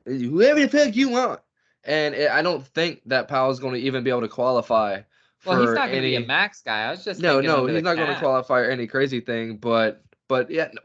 Speaker 1: whoever the fuck you want. And I don't think that Powell's going to even be able to qualify
Speaker 2: Well, he's
Speaker 1: for
Speaker 2: not going to be a
Speaker 1: any.
Speaker 2: max guy. I was just
Speaker 1: No,
Speaker 2: thinking
Speaker 1: no,
Speaker 2: under
Speaker 1: he's
Speaker 2: the
Speaker 1: not going to
Speaker 2: cap.
Speaker 1: qualify or any crazy thing. But yeah, no,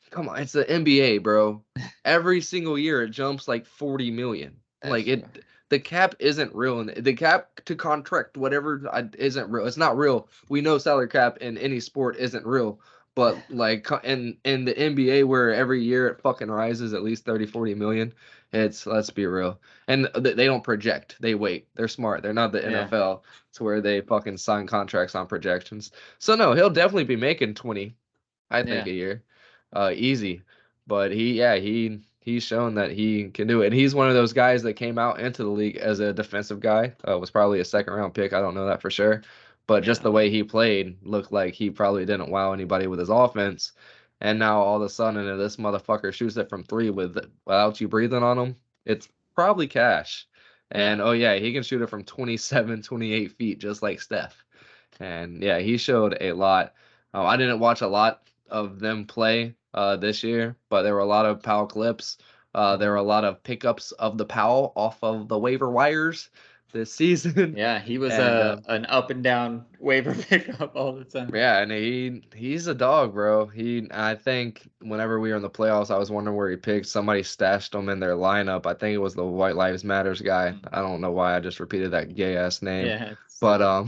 Speaker 1: come on, it's the NBA, bro. Every single year it jumps like 40 million.
Speaker 2: That's
Speaker 1: Like
Speaker 2: true.
Speaker 1: the cap isn't real, and the cap to contract whatever isn't real. It's not real. We know salary cap in any sport isn't real. But like in the NBA where every year it fucking rises at least 30, 40 million, let's be real. And they don't project. They wait. They're smart. They're not the
Speaker 2: Yeah.
Speaker 1: NFL to where they fucking sign contracts on projections. So no, he'll definitely be making 20, I think,
Speaker 2: Yeah.
Speaker 1: a year. Easy. But he's shown that he can do it. And he's one of those guys that came out into the league as a defensive guy. Was probably a second round pick. I don't know that for sure. But just
Speaker 2: Yeah.
Speaker 1: the way he played looked like he probably didn't wow anybody with his offense. And now all of a sudden, if this motherfucker shoots it from three without you breathing on him, it's probably cash.
Speaker 2: Yeah.
Speaker 1: And oh yeah, he can shoot it from 27, 28 feet just like Steph. And yeah, he showed a lot. I didn't watch a lot of them play this year, but there were a lot of Powell clips. There were a lot of pickups of the Powell off of the waiver wires this season.
Speaker 2: Yeah, he was
Speaker 1: And
Speaker 2: an up and down waiver pickup all the time.
Speaker 1: yeah, and he's a dog, bro. I think whenever we were in the playoffs, I was wondering where he picked. Somebody stashed him in their lineup. I think it was the White Lives Matters guy. I don't know why I just repeated that gay ass name.
Speaker 2: Yeah.
Speaker 1: But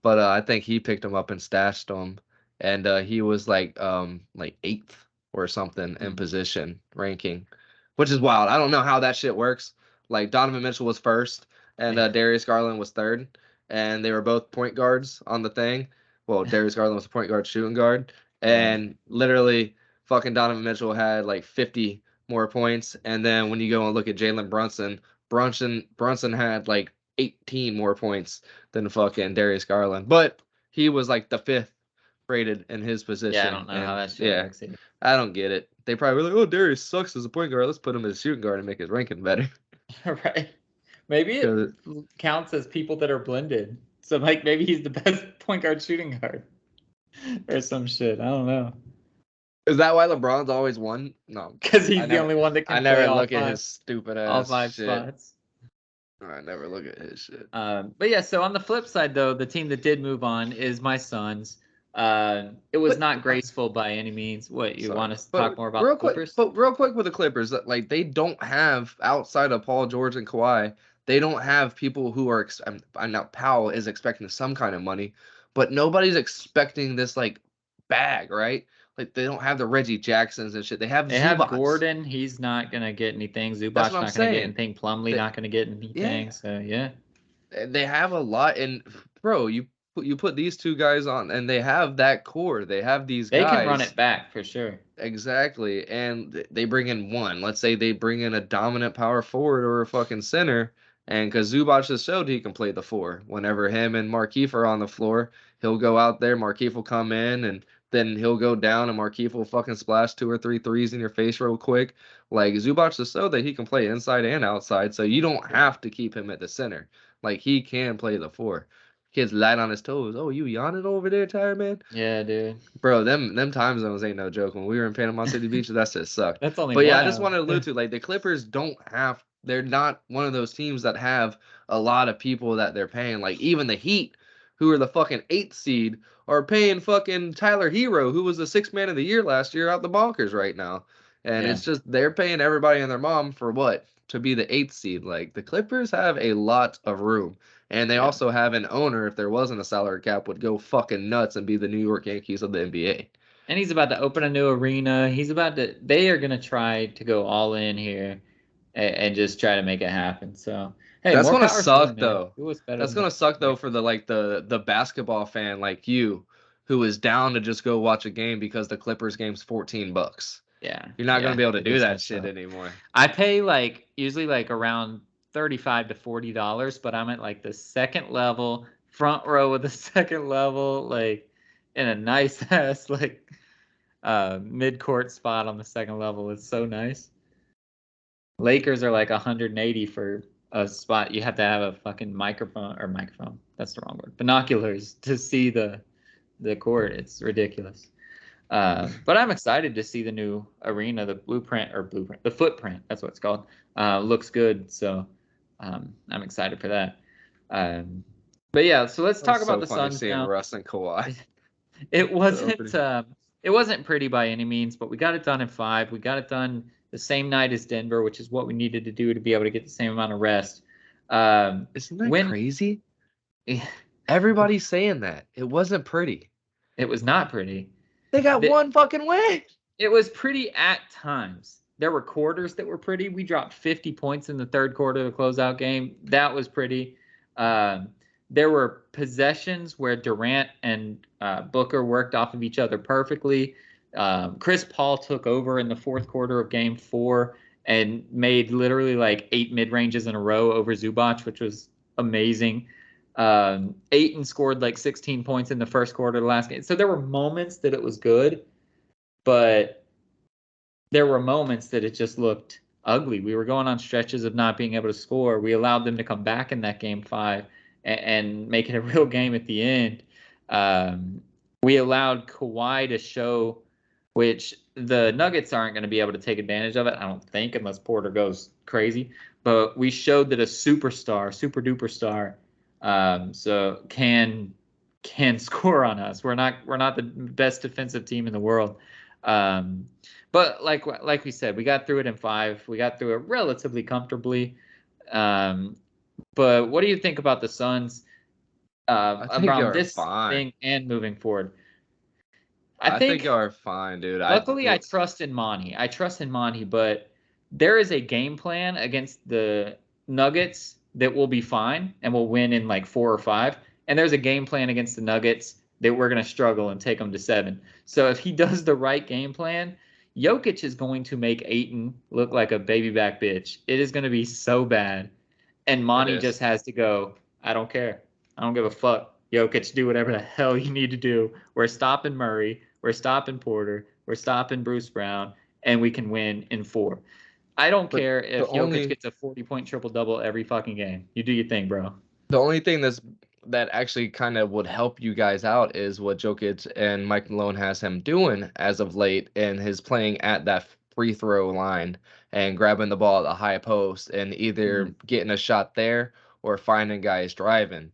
Speaker 1: but I think he picked him up and stashed him, and he was like 8th or something in position ranking, which is wild. I don't know how that shit works. Like Donovan Mitchell was first, and Darius Garland was third, and they were both point guards on the thing. Well, Darius Garland was a point guard, shooting guard, and literally fucking Donovan Mitchell had like 50 more points, and then when you go and look at Jalen Brunson had like 18 more points than fucking Darius Garland, but he was like the 5th rated in his position.
Speaker 2: Yeah, I don't know how that shit works either.
Speaker 1: I don't get it. They probably were like, oh, Darius sucks as a point guard. Let's put him as a shooting guard and make his ranking better.
Speaker 2: Right. Maybe it counts as people that are blended. So like maybe he's the best point guard shooting guard or some shit. I don't know.
Speaker 1: Is that why LeBron's always won? No,
Speaker 2: because he's the only one that can.
Speaker 1: I never look at his stupid ass
Speaker 2: all 5
Speaker 1: shit.
Speaker 2: spots.
Speaker 1: I never look at his shit.
Speaker 2: But yeah, so on the flip side, though, the team that did move on is my Suns. It was not graceful by any means. What you want us to talk more about?
Speaker 1: Real
Speaker 2: the Clippers?
Speaker 1: But real quick with the Clippers, like they don't have outside of Paul George and Kawhi, they don't have people who are. I know Powell is expecting some kind of money, but nobody's expecting this like bag, right? Like they don't have the Reggie Jacksons and shit. They have
Speaker 2: Gordon. He's not gonna get anything. Zubac's not gonna get anything. Plumlee not gonna get anything. Yeah. So yeah,
Speaker 1: they have a lot. And bro, you put these two guys on, and they have that core. They have these guys.
Speaker 2: They can run it back for sure.
Speaker 1: Exactly, and they bring in one. Let's say they bring in a dominant power forward or a fucking center. And because Zubac has showed he can play the 4. Whenever him and Markieff are on the floor, he'll go out there. Markieff will come in, and then he'll go down, and Markieff will fucking splash 2 or 3 threes in your face real quick. Like Zubac has showed that he can play inside and outside, so you don't have to keep him at the center. Like he can play the 4. Kid's light on his toes. Oh, you yawning over there, Tire Man?
Speaker 2: Yeah, dude.
Speaker 1: Bro, them time zones ain't no joke. When we were in Panama City Beach, that shit sucked.
Speaker 2: That's only.
Speaker 1: But yeah, I just want to allude to like the Clippers don't have. They're not one of those teams that have a lot of people that they're paying. Like even the Heat, who are the fucking 8th seed, are paying fucking Tyler Hero, who was the 6th man of the year last year, out the bonkers right now. And it's just they're paying everybody and their mom for what, to be the 8th seed. Like the Clippers have a lot of room, and they also have an owner. If there wasn't a salary cap, would go fucking nuts and be the New York Yankees of the NBA.
Speaker 2: And he's about to open a new arena. They are going to try to go all in here and just try to make it happen. So, hey,
Speaker 1: That's
Speaker 2: more
Speaker 1: gonna
Speaker 2: power to them,
Speaker 1: suck
Speaker 2: man.
Speaker 1: though.
Speaker 2: It was better
Speaker 1: That's
Speaker 2: than the
Speaker 1: gonna suck though
Speaker 2: Lakers.
Speaker 1: for the basketball fan like you, who is down to just go watch a game because the Clippers game's $14.
Speaker 2: Yeah.
Speaker 1: You're not gonna
Speaker 2: Yeah.
Speaker 1: be able to
Speaker 2: It
Speaker 1: do
Speaker 2: is
Speaker 1: that
Speaker 2: messed
Speaker 1: shit
Speaker 2: up.
Speaker 1: anymore.
Speaker 2: I pay usually around $35 to $40, but I'm at the second level, front row of the second level, in a nice ass mid court spot on the second level. It's so nice. Lakers are 180 for a spot. You have to have a fucking microphone. That's the wrong word. Binoculars to see the court. It's ridiculous. But I'm excited to see the new arena, the footprint. That's what it's called. Looks good. So I'm excited for that. But yeah, so let's talk
Speaker 1: It's
Speaker 2: about
Speaker 1: so
Speaker 2: the
Speaker 1: funny
Speaker 2: Suns
Speaker 1: seeing
Speaker 2: now.
Speaker 1: Russ and Kawhi.
Speaker 2: It wasn't
Speaker 1: opening.
Speaker 2: it wasn't pretty by any means, but we got it done in 5. We got it done the same night as Denver, which is what we needed to do to be able to get the same amount of rest.
Speaker 1: Isn't that
Speaker 2: When
Speaker 1: crazy? Everybody's saying that. It wasn't pretty.
Speaker 2: it was not pretty.
Speaker 1: They got one fucking win.
Speaker 2: It was pretty at times. There were quarters that were pretty. We dropped 50 points in the third quarter of the closeout game. That was pretty. There were possessions where Durant and Booker worked off of each other perfectly. Chris Paul took over in the fourth quarter of game 4 and made literally 8 mid-ranges in a row over Zubac, which was amazing. Ayton scored 16 points in the first quarter of the last game. So there were moments that it was good, but there were moments that it just looked ugly. We were going on stretches of not being able to score. We allowed them to come back in that game 5 and make it a real game at the end. We allowed Kawhi to show, which the Nuggets aren't going to be able to take advantage of it, I don't think, unless Porter goes crazy. But we showed that a superstar, super duper star, so can score on us. We're not the best defensive team in the world. But like we said, we got through it in 5. We got through it relatively comfortably. But what do you think about the Suns
Speaker 1: I think
Speaker 2: around
Speaker 1: you're
Speaker 2: this
Speaker 1: fine.
Speaker 2: thing and moving forward?
Speaker 1: I think you're fine, dude.
Speaker 2: Luckily, I trust in Monty, but there is a game plan against the Nuggets that will be fine and we'll win in 4 or 5. And there's a game plan against the Nuggets that we're going to struggle and take them to 7. So if he does the right game plan, Jokic is going to make Ayton look like a baby back bitch. It is going to be so bad. And Monty just has to go, I don't care. I don't give a fuck. Jokic, do whatever the hell you need to do. We're stopping Murray. We're stopping Porter. We're stopping Bruce Brown. And we can win in 4. I don't care if Jokic gets a 40-point triple-double every fucking game. You do your thing, bro.
Speaker 1: The only thing that actually kind of would help you guys out is what Jokic and Mike Malone has him doing as of late, and his playing at that free throw line and grabbing the ball at the high post and either getting a shot there or finding guys driving.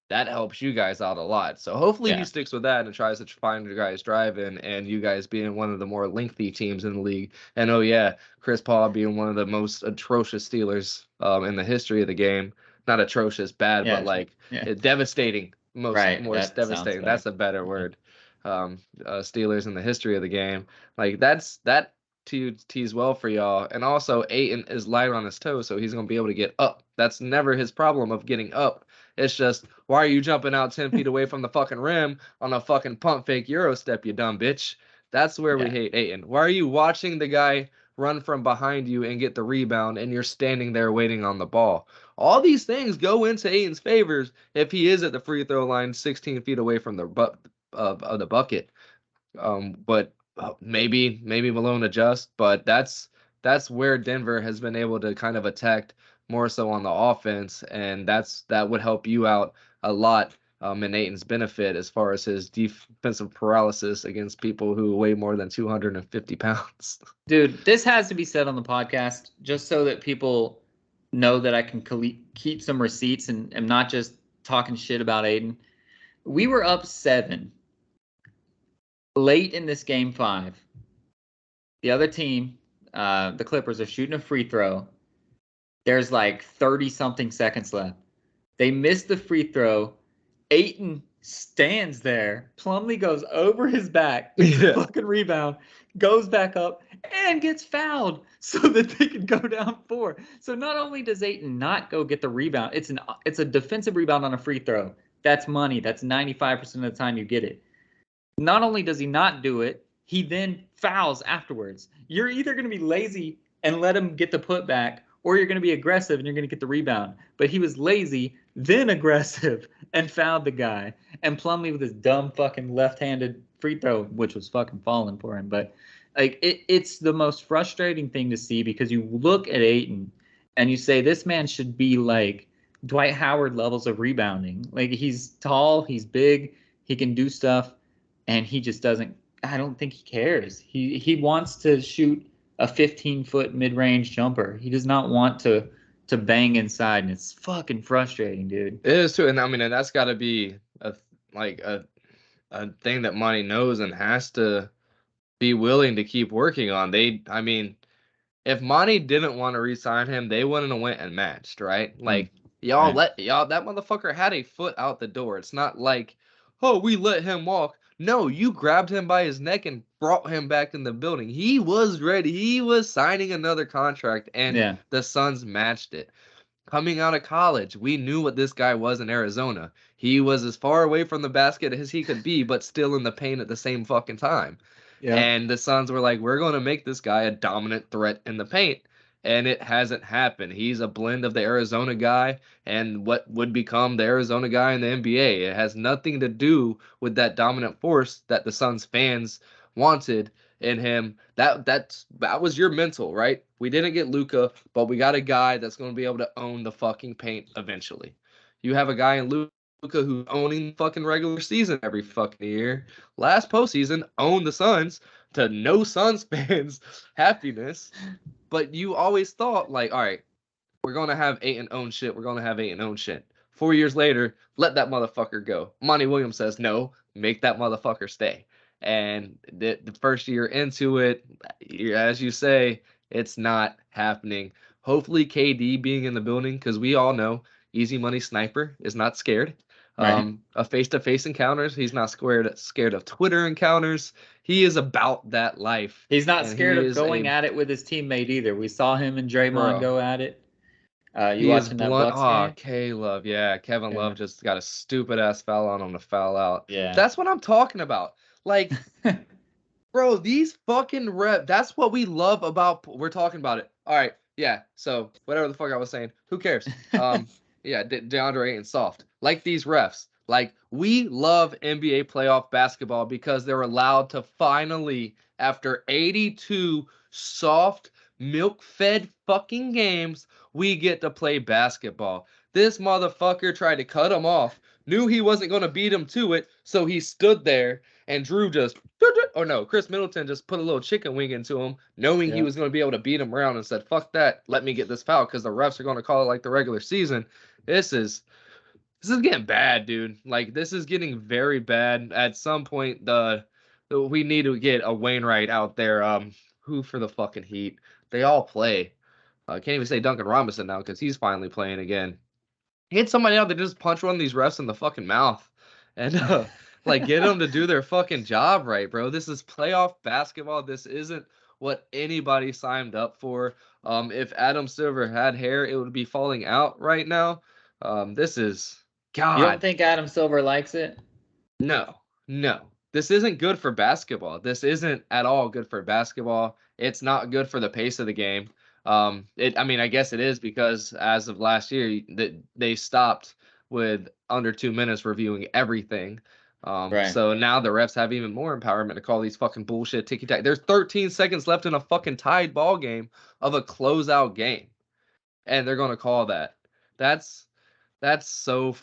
Speaker 1: That helps you guys out a lot. So hopefully he sticks with that and tries to find you guys driving, and you guys being one of the more lengthy teams in the league. And Chris Paul being one of the most atrocious Steelers in the history of the game. Not atrocious, bad, but devastating. More devastating. That's a better word. Steelers in the history of the game. That tees well for y'all. And also Ayton is light on his toes, so he's gonna be able to get up. That's never his problem of getting up. It's just, why are you jumping out 10 feet away from the fucking rim on a fucking pump fake Euro step, you dumb bitch? That's where we hate Ayton. Why are you watching the guy run from behind you and get the rebound and you're standing there waiting on the ball? All these things go into Ayton's favors if he is at the free throw line 16 feet away from the bucket. But maybe Malone adjusts, but that's where Denver has been able to kind of attack more so on the offense, and that would help you out a lot in Ayton's benefit as far as his defensive paralysis against people who weigh more than 250 pounds.
Speaker 2: Dude, this has to be said on the podcast just so that people know that I can keep some receipts and am not just talking shit about Ayton. We were up 7 late in this game 5. The other team, the Clippers, are shooting a free throw. There's like 30-something seconds left. They miss the free throw. Ayton stands there. Plumlee goes over his back, gets a fucking rebound, goes back up, and gets fouled so that they can go down 4. So not only does Ayton not go get the rebound, it's a defensive rebound on a free throw. That's money. That's 95% of the time you get it. Not only does he not do it, he then fouls afterwards. You're either going to be lazy and let him get the putback, or you're going to be aggressive and you're going to get the rebound. But he was lazy, then aggressive, and fouled the guy. And Plumlee with his dumb fucking left-handed free throw, which was fucking falling for him. But like it's the most frustrating thing to see, because you look at Ayton and you say this man should be like Dwight Howard levels of rebounding. Like, he's tall, he's big, he can do stuff, and he just doesn't. I don't think he cares. He wants to shoot a 15-foot mid-range jumper. He does not want to bang inside, and it's fucking frustrating, dude.
Speaker 1: It is too, and I mean, and that's got to be a thing that Monty knows and has to be willing to keep working on. I mean, if Monty didn't want to re-sign him, they wouldn't have went and matched, right? Like, y'all that motherfucker had a foot out the door. It's not like, oh, we let him walk. No, you grabbed him by his neck and brought him back in the building. He was ready. He was signing another contract, and the Suns matched it. Coming out of college, we knew what this guy was in Arizona. He was as far away from the basket as he could be, but still in the paint at the same fucking time. Yeah. And the Suns were like, we're going to make this guy a dominant threat in the paint. And it hasn't happened. He's a blend of the Arizona guy and what would become the Arizona guy in the NBA. It has nothing to do with that dominant force that the Suns fans wanted in him. That was your mental, right? We didn't get Luka, but we got a guy that's going to be able to own the fucking paint eventually. You have a guy in Luka who's owning the fucking regular season every fucking year. Last postseason, owned the Suns to no Suns fans' happiness. But you always thought, like, all right, we're going to have Ayton own shit. We're going to have Ayton own shit. 4 years later, let that motherfucker go. Monty Williams says, no, make that motherfucker stay. And the first year into it, as you say, it's not happening. Hopefully KD being in the building, because we all know Easy Money Sniper is not scared. Right. A face-to-face encounters. He's not scared of Twitter encounters. He is about that life.
Speaker 2: He's not scared of going at it with his teammate either. We saw him and Draymond go at it. You watching that Bucks game?
Speaker 1: K-Love, yeah. Kevin Love just got a stupid-ass foul on him to foul out.
Speaker 2: Yeah.
Speaker 1: That's what I'm talking about. Like, bro, these fucking refs, that's what we love about, we're talking about it. All right, yeah, so whatever the fuck I was saying, who cares? Yeah, DeAndre Ayton soft. Like these refs. Like, we love NBA playoff basketball because they're allowed to finally, after 82 soft, milk-fed fucking games, we get to play basketball. This motherfucker tried to cut him off, knew he wasn't going to beat him to it, so he stood there, and Drew just, or no, Chris Middleton just put a little chicken wing into him, knowing he was going to be able to beat him around, and said, fuck that, let me get this foul, because the refs are going to call it like the regular season. This is getting bad, dude. Like, this is getting very bad. At some point, we need to get a Wainwright out there. Who for the fucking Heat? They all play. I can't even say Duncan Robinson now because he's finally playing again. Get somebody out that just punch one of these refs in the fucking mouth and like get them to do their fucking job right, bro. This is playoff basketball. This isn't what anybody signed up for. If Adam Silver had hair, it would be falling out right now. This is God.
Speaker 2: You don't think Adam Silver likes it?
Speaker 1: No. This isn't good for basketball. This isn't at all good for basketball. It's not good for the pace of the game. I mean, I guess it is because as of last year, they stopped with under 2 minutes reviewing everything. So now the refs have even more empowerment to call these fucking bullshit ticky-tack. There's 13 seconds left in a fucking tied ball game of a closeout game, and they're gonna call that. That's so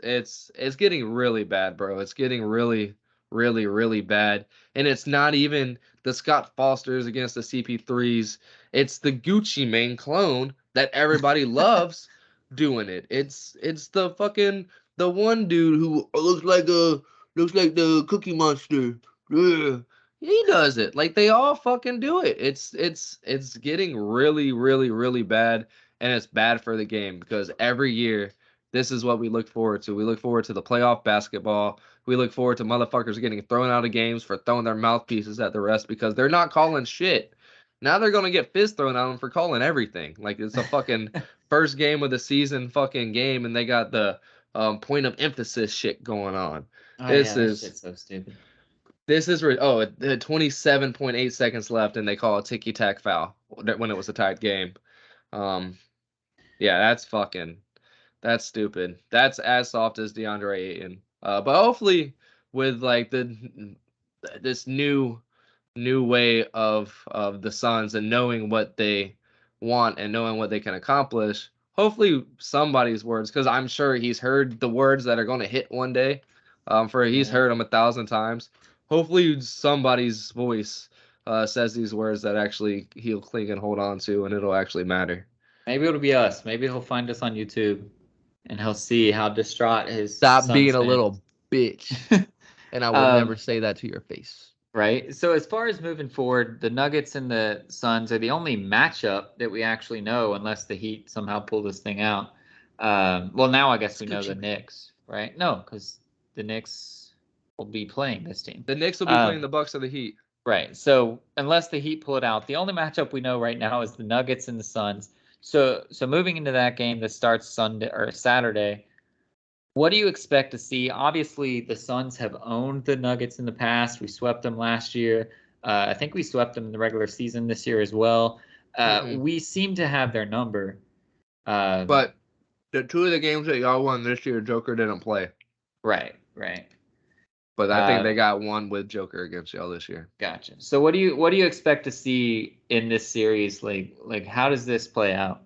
Speaker 1: it's getting really bad, bro. It's getting really, really, really bad. And it's not even the Scott Fosters against the CP3s. It's the Gucci Mane clone that everybody loves doing it. It's the one dude who looks like the Cookie Monster. Ugh. He does it. Like, they all fucking do it. It's getting really, really, really bad. and it's bad for the game because every year this is what we look forward to. We look forward to the playoff basketball. We look forward to motherfuckers getting thrown out of games for throwing their mouthpieces at the refs because they're not calling shit. Now they're gonna get fists thrown at them for calling everything. Like it's a fucking first game of the season fucking game, and they got the point of emphasis shit going on.
Speaker 2: Oh
Speaker 1: This
Speaker 2: yeah, that
Speaker 1: is
Speaker 2: shit's so stupid.
Speaker 1: this is 27.8 seconds left, and they call a ticky tack foul when it was a tied game. Um, yeah, that's stupid. That's as soft as DeAndre Ayton. But hopefully with like this new way of the Suns and knowing what they want and knowing what they can accomplish. Hopefully somebody's words, because I'm sure he's heard the words that are going to hit one day. He's heard them 1,000 times. Hopefully somebody's voice says these words that actually he'll cling and hold on to, and it'll actually matter.
Speaker 2: Maybe it'll be us. Maybe he'll find us on YouTube, and he'll see how distraught his
Speaker 1: Stop
Speaker 2: Suns
Speaker 1: being a
Speaker 2: fan
Speaker 1: little bitch, and I will never say that to your face.
Speaker 2: Right. So as far as moving forward, the Nuggets and the Suns are the only matchup that we actually know, unless the Heat somehow pull this thing out. Well, now I guess we know the Knicks, right? No, because the Knicks will be playing this team.
Speaker 1: The Knicks will be playing the Bucks or the Heat.
Speaker 2: Right. So unless the Heat pull it out, the only matchup we know right now is the Nuggets and the Suns. So moving into that game that starts Sunday or Saturday, what do you expect to see? Obviously, the Suns have owned the Nuggets in the past. We swept them last year. I think we swept them in the regular season this year as well. We seem to have their number.
Speaker 1: But the two of the games that y'all won this year, Joker didn't play.
Speaker 2: Right.
Speaker 1: But I think they got one with Joker against y'all this year.
Speaker 2: Gotcha. So what do you expect to see in this series? Like how does this play out?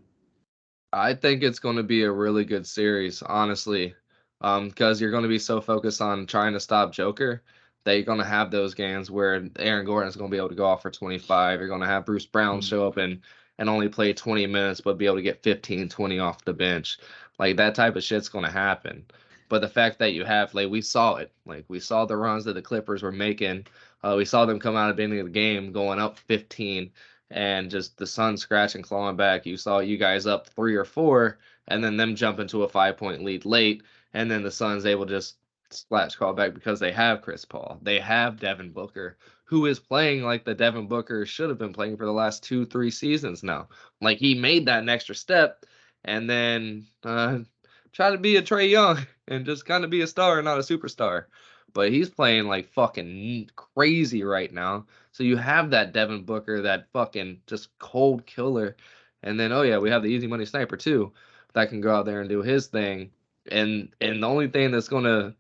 Speaker 1: I think it's going to be a really good series, honestly. Because you're going to be so focused on trying to stop Joker that you're going to have those games where Aaron Gordon is going to be able to go off for 25. You're going to have Bruce Brown show up and only play 20 minutes, but be able to get 15, 20 off the bench. Like that type of shit's going to happen. But the fact that you have, like, we saw it. Like, we saw the runs that the Clippers were making. We saw them come out at the beginning of the game going up 15 and just the Suns scratching, clawing back. You saw you guys up 3 or 4 and then them jump into a 5-point lead late. And then the Suns able to just splash call back because they have Chris Paul. They have Devin Booker, who is playing like the Devin Booker should have been playing for the last 2-3 seasons now. Like, he made that extra step and then try to be a Trae Young and just kind of be a star, not a superstar. But he's playing like fucking crazy right now. So you have that Devin Booker, that fucking just cold killer. And then, oh yeah, we have the easy money sniper too that can go out there and do his thing. And the only thing that's gonna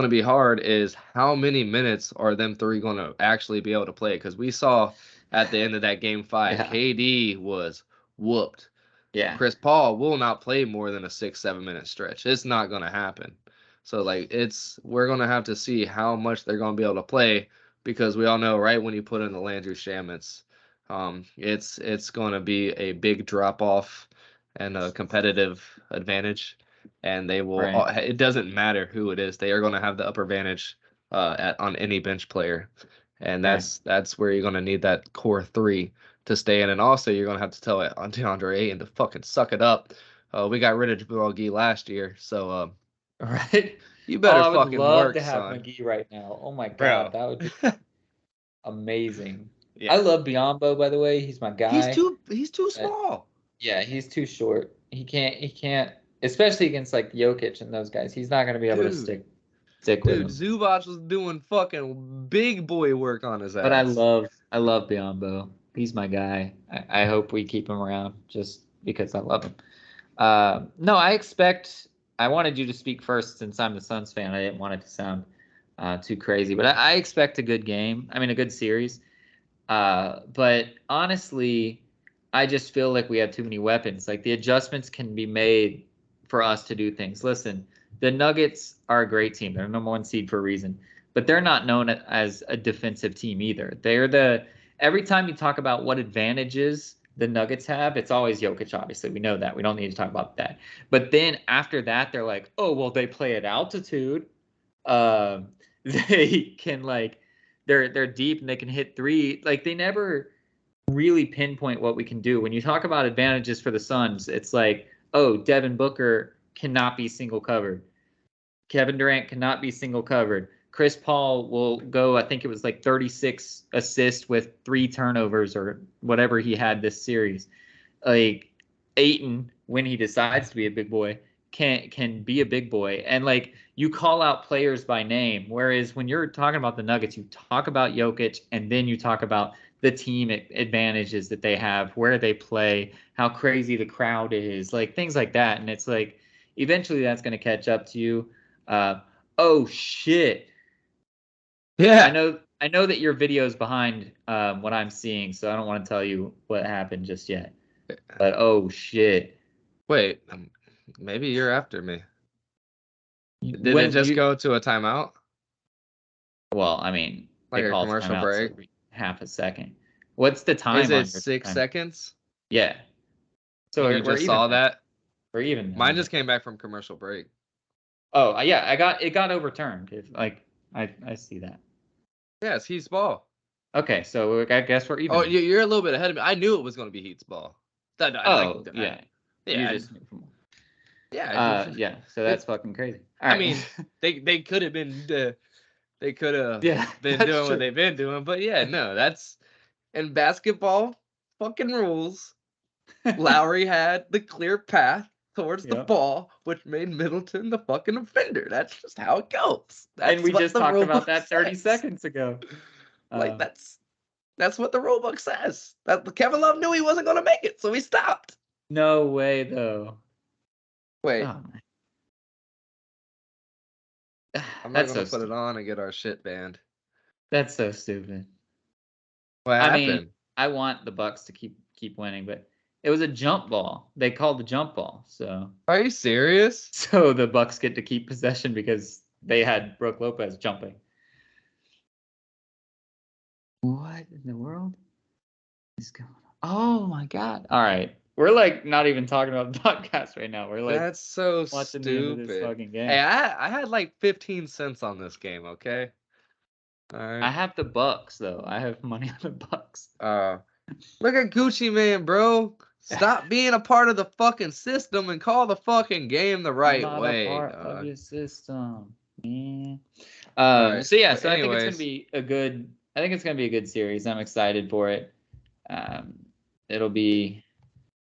Speaker 1: be hard is how many minutes are them three gonna actually be able to play? Because we saw at the end of that game 5, KD was whooped.
Speaker 2: Yeah.
Speaker 1: Chris Paul will not play more than a 6-7 minute stretch. It's not gonna happen. So like we're gonna have to see how much they're gonna be able to play because we all know right when you put in the Landry Shamet, it's gonna be a big drop off and a competitive advantage. And they will.
Speaker 2: Right.
Speaker 1: It doesn't matter who it is; they are going to have the upper advantage on any bench player, and that's where you're going to need that core 3 to stay in. And also, you're going to have to tell DeAndre Ayton to fucking suck it up. We got rid of Jamal McGee last year, so
Speaker 2: right.
Speaker 1: you better
Speaker 2: I would
Speaker 1: fucking
Speaker 2: love
Speaker 1: work,
Speaker 2: to have
Speaker 1: son.
Speaker 2: McGee right now. Oh my
Speaker 1: Bro.
Speaker 2: god, that would be amazing.
Speaker 1: Yeah.
Speaker 2: I love Biyombo, by the way. He's my guy.
Speaker 1: He's too small.
Speaker 2: Yeah, he's too short. He can't, especially against like Jokic and those guys. He's not going to be able to stick with him.
Speaker 1: Zubac was doing fucking big boy work on his ass.
Speaker 2: But I love Biyombo. He's my guy. I hope we keep him around just because I love him. No, I wanted you to speak first since I'm the Suns fan. I didn't want it to sound too crazy, but I expect a good game. I mean, a good series. But honestly, I just feel like we have too many weapons. Like the adjustments can be made for us to do things. Listen, the Nuggets are a great team. They're the number 1 seed for a reason, but they're not known as a defensive team either. Every time you talk about what advantages the Nuggets have, it's always Jokic, obviously. We know that. We don't need to talk about that. But then after that, they're like, oh, well, they play at altitude. They can they're deep and they can hit 3. Like they never really pinpoint what we can do. When you talk about advantages for the Suns, it's like, oh, Devin Booker cannot be single covered. Kevin Durant cannot be single covered. Chris Paul will go, I think it was like 36 assists with 3 turnovers or whatever he had this series. Like Ayton, when he decides to be a big boy, can be a big boy. And like you call out players by name, whereas when you're talking about the Nuggets, you talk about Jokic and then you talk about the team advantages that they have, where they play, how crazy the crowd is, like things like that. And it's like eventually that's going to catch up to you. Oh shit!
Speaker 1: Yeah.
Speaker 2: I know that your video is behind what I'm seeing, so I don't want to tell you what happened just yet. But oh shit!
Speaker 1: Wait, maybe you're after me. Did it just go to a timeout?
Speaker 2: Well, I mean,
Speaker 1: like
Speaker 2: they
Speaker 1: a
Speaker 2: call
Speaker 1: commercial
Speaker 2: timeouts
Speaker 1: break?
Speaker 2: every half a second. What's the time?
Speaker 1: Is
Speaker 2: on
Speaker 1: it
Speaker 2: your
Speaker 1: 6
Speaker 2: time?
Speaker 1: seconds?
Speaker 2: Yeah. So
Speaker 1: And you
Speaker 2: we're
Speaker 1: just
Speaker 2: even
Speaker 1: saw
Speaker 2: then.
Speaker 1: that?
Speaker 2: We're even.
Speaker 1: Mine just came back from commercial break.
Speaker 2: Oh yeah, it got overturned. If like I see that.
Speaker 1: Yeah, it's Heat's ball.
Speaker 2: Okay, so I guess we're even.
Speaker 1: Oh, you're a little bit ahead of me. I knew it was going to be Heat's ball.
Speaker 2: Yeah.
Speaker 1: Yeah.
Speaker 2: You just knew from.
Speaker 1: Yeah.
Speaker 2: Yeah. So that's fucking crazy. All right.
Speaker 1: I mean, they could have been they could have been doing
Speaker 2: true.
Speaker 1: what they've been doing, but yeah, no, that's in basketball fucking rules. Lowry had the clear path towards the ball, which made Middleton the fucking offender. That's just how it goes.
Speaker 2: And we just talked about that 30 seconds ago.
Speaker 1: Like that's what the rule book says. That Kevin Love knew he wasn't going to make it, so he stopped.
Speaker 2: No way, though.
Speaker 1: Wait.
Speaker 2: Oh,
Speaker 1: I'm not going to put it on and get our shit banned.
Speaker 2: That's so stupid.
Speaker 1: What happened? I mean,
Speaker 2: I want the Bucks to keep winning, but it was a jump ball. They called the jump ball. So
Speaker 1: are you serious?
Speaker 2: So the Bucks get to keep possession because they had Brook Lopez jumping. What in the world is going on? Oh my god! All right, we're like not even talking about the podcast right now. We're like,
Speaker 1: that's so
Speaker 2: watching
Speaker 1: stupid.
Speaker 2: The end of this fucking game.
Speaker 1: Hey, I had like 15 cents on this game. Okay. All right.
Speaker 2: I have the Bucks though. I have money on the Bucks.
Speaker 1: Look at Gucci Man, bro. Stop being a part of the fucking system and call the fucking game the right way.
Speaker 2: I'm not a part of your system, man.
Speaker 1: Right.
Speaker 2: So yeah, so anyways, I think it's gonna be a good series. I'm excited for it. It'll be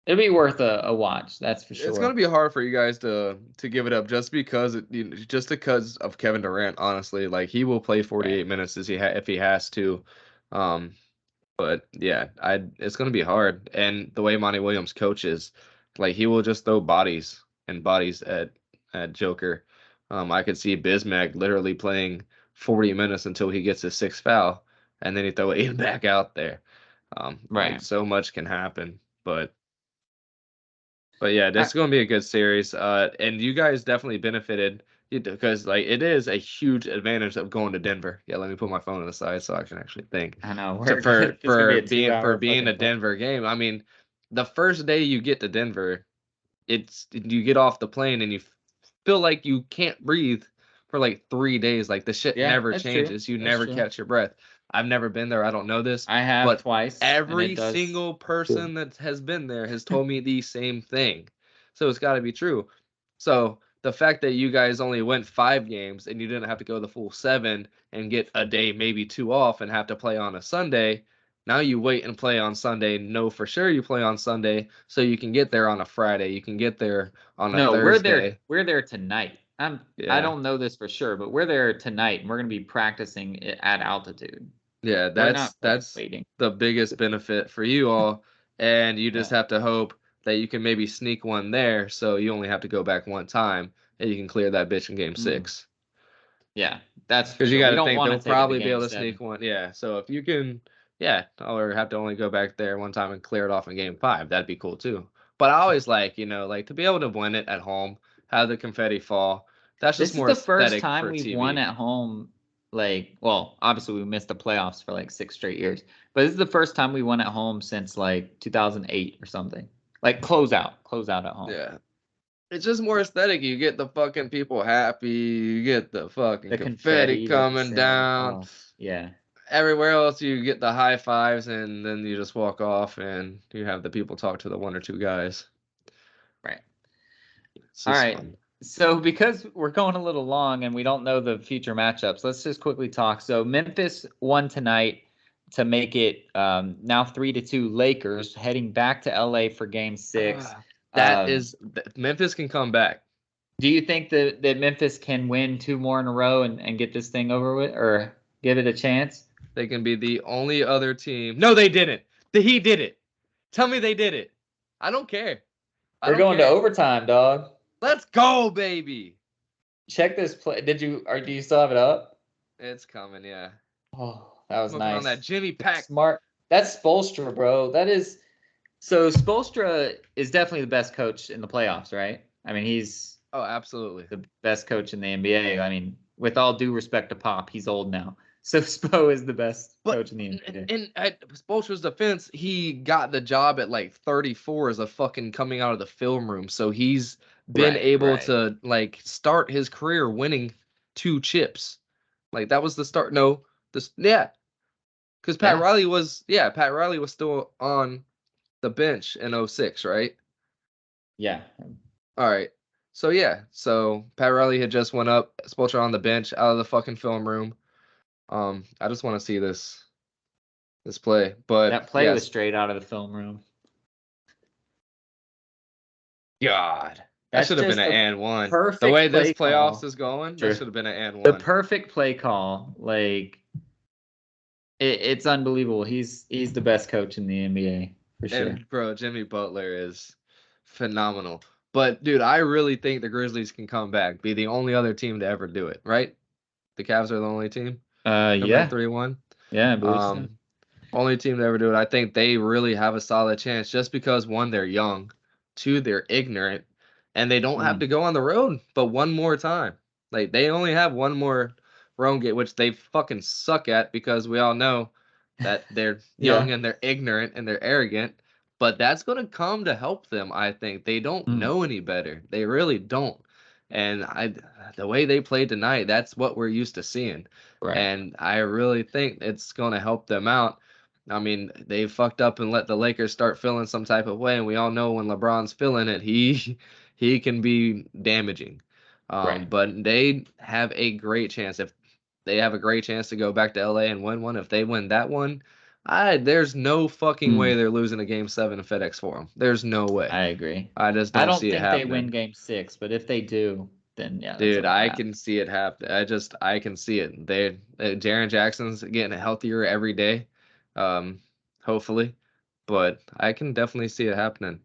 Speaker 2: worth a watch. That's for sure.
Speaker 1: It's gonna be hard for you guys to give it up just because of Kevin Durant. Honestly, like he will play 48 minutes if he has to. But yeah, it's gonna be hard. And the way Monty Williams coaches, like he will just throw bodies at Joker. I could see Bismack literally playing 40 minutes until he gets his 6th foul, and then he throw Ayton back out there. Like so much can happen, but yeah, this is gonna be a good series. And you guys definitely benefited because like it is a huge advantage of going to Denver. Yeah, let me put my phone on the side so I can actually think.
Speaker 2: I know
Speaker 1: for being a Denver game. I mean, the first day you get to Denver, you get off the plane and you feel like you can't breathe for like 3 days. Like the shit never changes. You never catch your breath. I've never been there. I don't know this.
Speaker 2: I have, but twice.
Speaker 1: Every single person that has been there has told me the same thing. So it's got to be true. So the fact that you guys only went 5 games and you didn't have to go the full 7 and get a day, maybe 2 off and have to play on a Sunday. Now you wait and play on Sunday. Know for sure you play on Sunday so you can get there on a Friday. You can get there on a Thursday.
Speaker 2: We're there tonight. I don't know this for sure, but we're there tonight and we're going to be practicing at altitude.
Speaker 1: Yeah, that's the biggest benefit for you all, and you just have to hope that you can maybe sneak one there, so you only have to go back one time, and you can clear that bitch in game 6.
Speaker 2: Yeah, that's
Speaker 1: because you got to think they'll probably be able to sneak one. Yeah, so if you can, or have to only go back there one time and clear it off in game 5, that'd be cool too. But I always like to be able to win it at home, have the confetti fall. That's just more aesthetic.
Speaker 2: This is the first time we've won at home. Like, well, obviously we missed the playoffs for like 6 straight years, but this is the first time we won at home since like 2008 or something. Like close out at home.
Speaker 1: Yeah, it's just more aesthetic. You get the fucking people happy. You get the fucking confetti coming down.
Speaker 2: Oh, yeah,
Speaker 1: everywhere else you get the high fives and then you just walk off and you have the people talk to the one or two guys.
Speaker 2: Right.
Speaker 1: It's
Speaker 2: All
Speaker 1: just
Speaker 2: right.
Speaker 1: fun.
Speaker 2: So because we're going a little long and we don't know the future matchups, let's just quickly talk. So Memphis won tonight to make it now 3-2 Lakers heading back to LA for game 6.
Speaker 1: Memphis can come back.
Speaker 2: Do you think that Memphis can win 2 more in a row and get this thing over with, or give it a chance?
Speaker 1: They can be the only other team. No, they didn't. He did it. Tell me they did it. I don't care.
Speaker 2: We're going to overtime, dog.
Speaker 1: Let's go, baby.
Speaker 2: Check this play. Do you still have it up?
Speaker 1: It's coming, yeah.
Speaker 2: Oh, that was nice.
Speaker 1: On that Jimmy Pack.
Speaker 2: Smart. That's Spoelstra, bro. That is. So Spoelstra is definitely the best coach in the playoffs, right? I mean, he's
Speaker 1: absolutely
Speaker 2: the best coach in the NBA. I mean, with all due respect to Pop, he's old now. So Spo is the best coach in the NBA.
Speaker 1: And at Spoelstra's defense, he got the job at like 34 as a fucking coming out of the film room. So he's been able to like start his career winning 2 chips. Like that was the start. No, because Pat Riley was still on the bench in 06, right?
Speaker 2: Yeah.
Speaker 1: All right. So Pat Riley had just went up, Spoelstra on the bench out of the fucking film room. I just want to see this play, but
Speaker 2: that play was straight out of the film room.
Speaker 1: God, that should have been an and one.
Speaker 2: The
Speaker 1: way this playoffs is going, that should have been an and one.
Speaker 2: The perfect play call, like it's unbelievable. He's the best coach in the NBA for sure.
Speaker 1: And bro, Jimmy Butler is phenomenal. But dude, I really think the Grizzlies can come back, be the only other team to ever do it, right? The Cavs are the only team.
Speaker 2: Yeah.
Speaker 1: 3-1.
Speaker 2: Yeah, I believe so.
Speaker 1: Only team to ever do it. I think they really have a solid chance just because 1, they're young, 2, they're ignorant, and they don't have to go on the road but one more time. Like they only have one more road game, which they fucking suck at because we all know that they're young and they're ignorant and they're arrogant. But that's going to come to help them, I think. They don't know any better. They really don't. And the way they played tonight, that's what we're used to seeing. Right. And I really think it's going to help them out. I mean, they fucked up and let the Lakers start feeling some type of way, and we all know when LeBron's feeling it, he can be damaging. But they have a great chance. If they have a great chance to go back to LA and win one, if they win that one, there's no fucking way they're losing a Game 7 in FedEx Forum. There's no way.
Speaker 2: I agree.
Speaker 1: I just don't see it happening.
Speaker 2: I don't think they win Game 6, but if they do, then yeah.
Speaker 1: Dude, I can see it happen. I can see it. Jaren Jackson's getting healthier every day, hopefully, but I can definitely see it happening.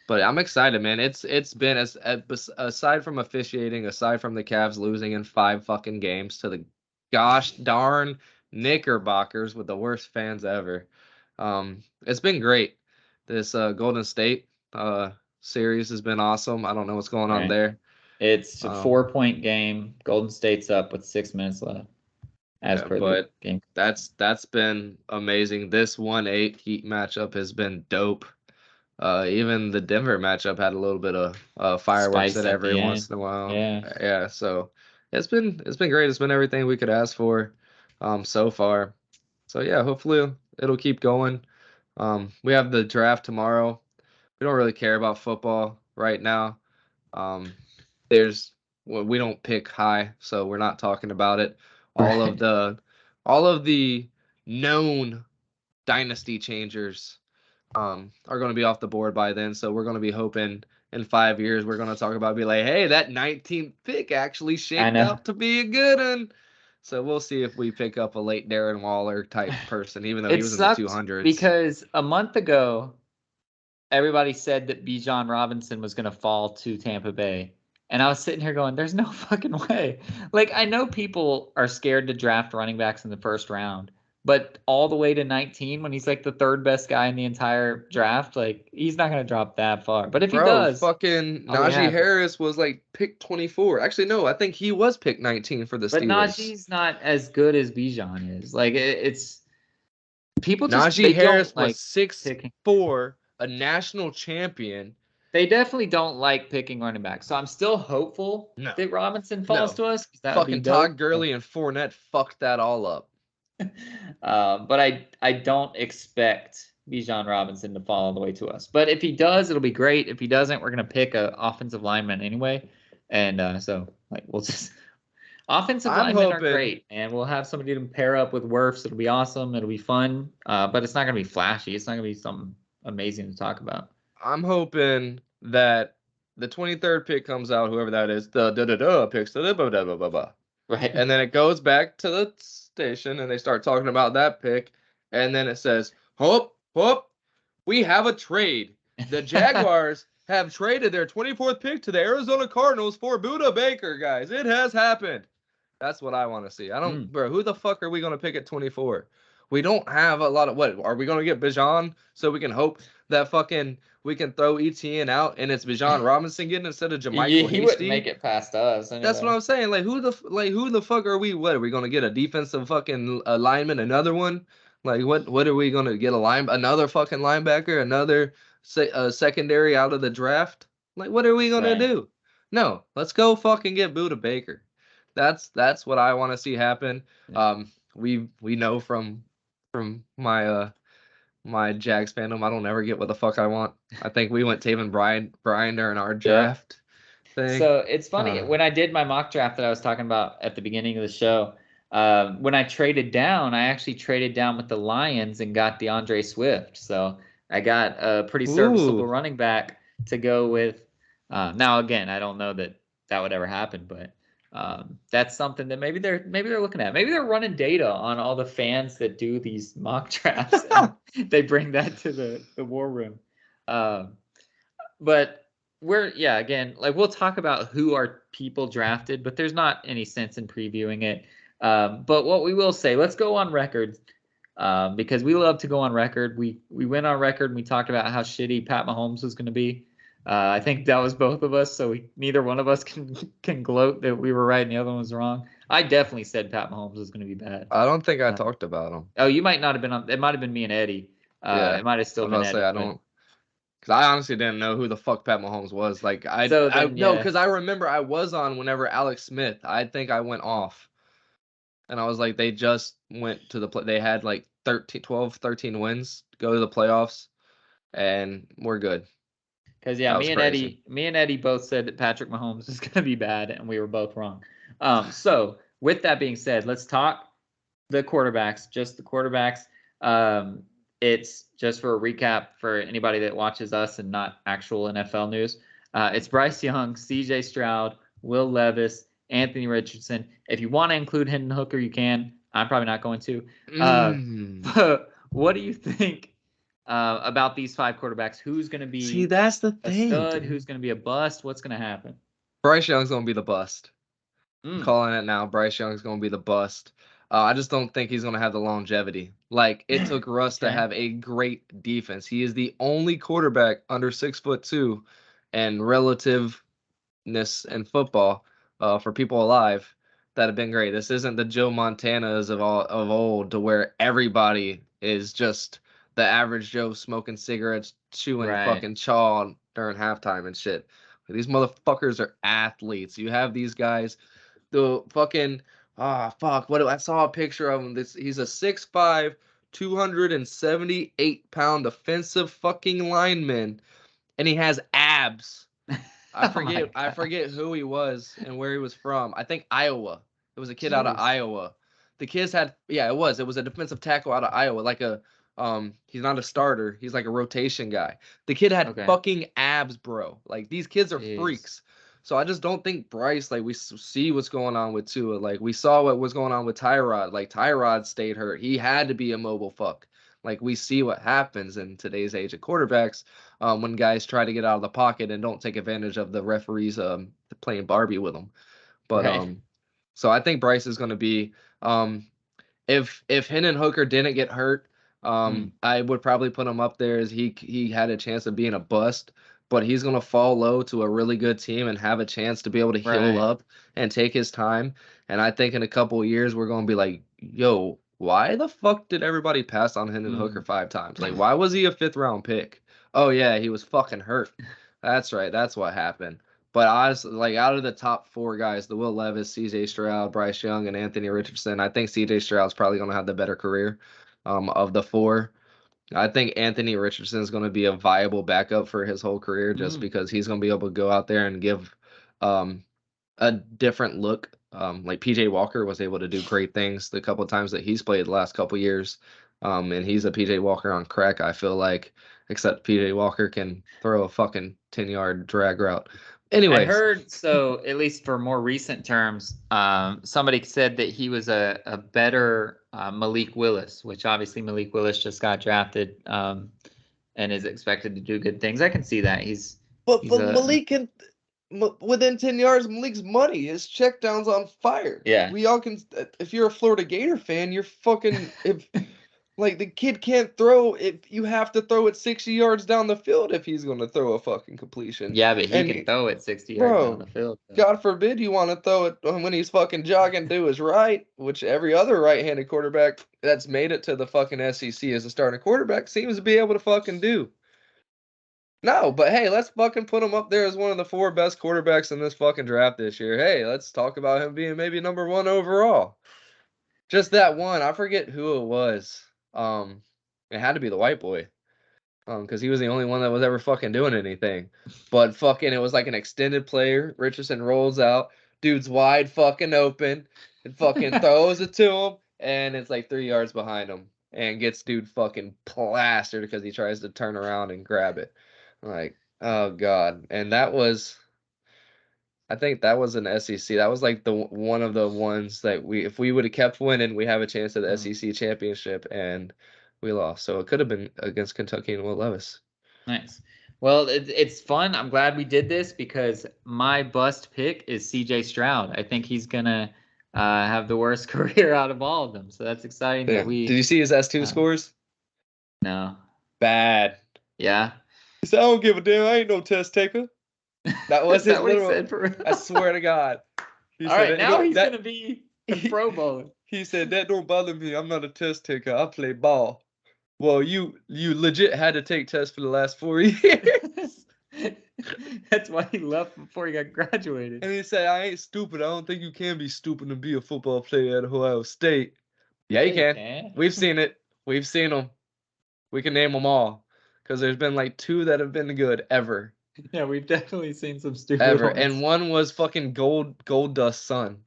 Speaker 1: But I'm excited, man. It's been aside from officiating, aside from the Cavs losing in 5 fucking games to the gosh darn Knickerbockers with the worst fans ever. It's been great. This Golden State series has been awesome. I don't know what's going on there.
Speaker 2: It's a 4-point game. Golden State's up with 6 minutes left. The game.
Speaker 1: That's been amazing. This 1-8 Heat matchup has been dope. Even the Denver matchup had a little bit of fireworks at every once in a while. Yeah. So it's been great. It's been everything we could ask for, so far. So yeah, hopefully it'll keep going. We have the draft tomorrow. We don't really care about football right now. We don't pick high, so we're not talking about it. All of the known dynasty changers are going to be off the board by then. So we're going to be hoping in 5 years we're going to talk about, be like, hey, that 19th pick actually shaped up to be a good one. So we'll see if we pick up a late Darren Waller type person, even though he was in the 200s.
Speaker 2: Because a month ago, everybody said that Bijan Robinson was going to fall to Tampa Bay. And I was sitting here going, there's no fucking way. Like, I know people are scared to draft running backs in the first round, but all the way to 19 when he's like the 3rd best guy in the entire draft, like he's not going to drop that far. But if he does,
Speaker 1: fucking Najee Harris was like pick 24. Actually, no, I think he was pick 19 for the Steelers. But
Speaker 2: Najee's not as good as Bijan is. Like it's people just
Speaker 1: Najee Harris was 6'4", a national champion.
Speaker 2: They definitely don't like picking running backs. So I'm still hopeful that Robinson falls to us.
Speaker 1: Fucking Todd Gurley and Fournette fucked that all up.
Speaker 2: But I don't expect Bijan Robinson to fall all the way to us. But if he does, it'll be great. If he doesn't, we're gonna pick a offensive lineman anyway. And so like we'll just offensive
Speaker 1: I'm
Speaker 2: linemen are
Speaker 1: hoping.
Speaker 2: great, and we'll have somebody to pair up with Wirfs. It'll be awesome. It'll be fun. But it's not gonna be flashy. It's not gonna be something amazing to talk about.
Speaker 1: I'm hoping that the 23rd pick comes out, whoever that is, the da picks the blah blah blah blah blah.
Speaker 2: Right.
Speaker 1: And then it goes back to the station and they start talking about that pick. And then it says, Hope, we have a trade. The Jaguars have traded their 24th pick to the Arizona Cardinals for Buda Baker, guys. It has happened. That's what I want to see. I don't, bro, who the fuck are we going to pick at 24? We don't have a lot of, what, are we going to get Bijan so we can hope that fucking we can throw ETN out and it's Bijan Robinson getting instead of JaMychal
Speaker 2: He wouldn't
Speaker 1: Hasty?
Speaker 2: make it past us. Anyway.
Speaker 1: That's what I'm saying. Like who the fuck are we? What are we gonna get a defensive fucking lineman? Another one? Like what are we gonna get another fucking linebacker? Another secondary out of the draft? Like what are we gonna do? No, let's go fucking get Buda Baker. That's what I want to see happen.
Speaker 2: Yeah.
Speaker 1: We know from my my Jags fandom, I don't ever get what the fuck I want. I think we went Taven Bryan during our draft. Thing.
Speaker 2: So it's funny when I did my mock draft that I was talking about at the beginning of the show. When I traded down, I actually traded down with the Lions and got DeAndre Swift. So I got a pretty serviceable running back to go with. Now again, I don't know that would ever happen, but that's something that maybe they're looking at. Maybe they're running data on all the fans that do these mock drafts. And they bring that to the war room. But again, like we'll talk about who our people drafted, but there's not any sense in previewing it. But what we will say, let's go on record, because we love to go on record. We went on record and we talked about how shitty Pat Mahomes was going to be. I think that was both of us, so neither one of us can gloat that we were right and the other one was wrong. I definitely said Pat Mahomes was going to be bad.
Speaker 1: I don't think I talked about him.
Speaker 2: Oh, you might not have been on. It might have been me and Eddie. It might have still been Eddie.
Speaker 1: I don't. Because I honestly didn't know who the fuck Pat Mahomes was. Like because I remember I was on whenever Alex Smith. I think I went off, and I was like, they just went to the play. They had like 13 wins, go to the playoffs, and we're good.
Speaker 2: Because me and Eddie both said that Patrick Mahomes is going to be bad, and we were both wrong. So with that being said, let's talk the quarterbacks. Just the quarterbacks. It's just for a recap for anybody that watches us and not actual NFL news. It's Bryce Young, CJ Stroud, Will Levis, Anthony Richardson. If you want to include Hendon Hooker, you can. I'm probably not going to. But what do you think about these 5 quarterbacks? Who's going to be
Speaker 1: that's the thing,
Speaker 2: a stud? Who's going to be a bust? What's going to happen?
Speaker 1: Bryce Young's going to be the bust. Calling it now. Bryce Young's going to be the bust. I just don't think he's going to have the longevity. Like, it took Russ to have a great defense. He is the only quarterback under 6'2" and relativeness in football for people alive that have been great. This isn't the Joe Montanas of old to where everybody is just the average Joe smoking cigarettes, chewing fucking chaw during halftime and shit. These motherfuckers are athletes. You have these guys, the fucking... I saw a picture of him. He's a 6'5", 278-pound offensive fucking lineman, and he has abs. I forget who he was and where he was from. I think Iowa. It was a kid out of Iowa. The kids had it was a defensive tackle out of Iowa. Like he's not a starter. He's like a rotation guy. The kid had fucking abs, bro. Like these kids are freaks. So I just don't think Bryce, like we see what's going on with Tua. Like we saw what was going on with Tyrod. Like Tyrod stayed hurt. He had to be a mobile fuck. Like we see what happens in today's age of quarterbacks when guys try to get out of the pocket and don't take advantage of the referees playing Barbie with them. But so I think Bryce is going to be if Hendon Hooker didn't get hurt, I would probably put him up there as he had a chance of being a bust. But he's going to fall low to a really good team and have a chance to be able to heal up and take his time. And I think in a couple of years, we're going to be like, yo, why the fuck did everybody pass on Hendon Hooker 5 times? Like, why was he a 5th-round pick? Oh, yeah, he was fucking hurt. That's right. That's what happened. But honestly, like out of the top 4 guys, the Will Levis, C.J. Stroud, Bryce Young, and Anthony Richardson, I think C.J. Stroud's probably going to have the better career of the 4. I think Anthony Richardson is going to be a viable backup for his whole career just because he's going to be able to go out there and give um, a different look. Like PJ Walker was able to do great things the couple of times that he's played the last couple years. And he's a PJ Walker on crack, I feel like, except PJ Walker can throw a fucking 10-yard drag route.
Speaker 2: I
Speaker 1: Anyways,
Speaker 2: heard, so at least for more recent terms, somebody said that he was a better Malik Willis, which obviously Malik Willis just got drafted and is expected to do good things. I can see that.
Speaker 1: but Malik can within 10 yards, Malik's money. His check down's on fire.
Speaker 2: Yeah.
Speaker 1: We all can. If you're a Florida Gator fan, you're fucking. If like the kid can't throw, if you have to throw it 60 yards down the field if he's going to throw a fucking completion.
Speaker 2: Yeah, but he can throw it 60 yards down the field.
Speaker 1: Though. God forbid you want to throw it when he's fucking jogging to his right, which every other right-handed quarterback that's made it to the fucking SEC as a starting quarterback seems to be able to fucking do. No, but hey, let's fucking put him up there as one of the 4 best quarterbacks in this fucking draft this year. Hey, let's talk about him being maybe number 1 overall. Just that one. I forget who it was. It had to be the white boy. Because he was the only one that was ever fucking doing anything. But fucking, it was like an extended player. Richardson rolls out. Dude's wide fucking open. And fucking throws it to him. And it's like 3 yards behind him. And gets dude fucking plastered because he tries to turn around and grab it. Like, oh God. And that was, I think that was an SEC. That was like the one of the ones that if we would have kept winning, we have a chance at the SEC championship, and we lost. So it could have been against Kentucky and Will Levis.
Speaker 2: Nice. Well, it's fun. I'm glad we did this because my bust pick is C.J. Stroud. I think he's gonna have the worst career out of all of them. So that's exciting.
Speaker 1: Yeah.
Speaker 2: That we.
Speaker 1: Did you see his S2 scores?
Speaker 2: No.
Speaker 1: Bad.
Speaker 2: Yeah.
Speaker 1: He said, "I don't give a damn. I ain't no test taker." That was his
Speaker 2: literal.
Speaker 1: I swear to God.
Speaker 2: All right, now he's gonna be a Pro Bowler.
Speaker 1: He said, "That don't bother me. I'm not a test taker. I play ball." Well, you legit had to take tests for the last 4 years.
Speaker 2: That's why he left before he got graduated.
Speaker 1: And he said, "I ain't stupid. I don't think you can be stupid and be a football player at Ohio State." Yeah, you can. We've seen it. We've seen them. We can name them all. Because there's been like 2 that have been good ever.
Speaker 2: Yeah, we've definitely seen some stupid
Speaker 1: ever.
Speaker 2: ones.
Speaker 1: And one was fucking Gold Dust son.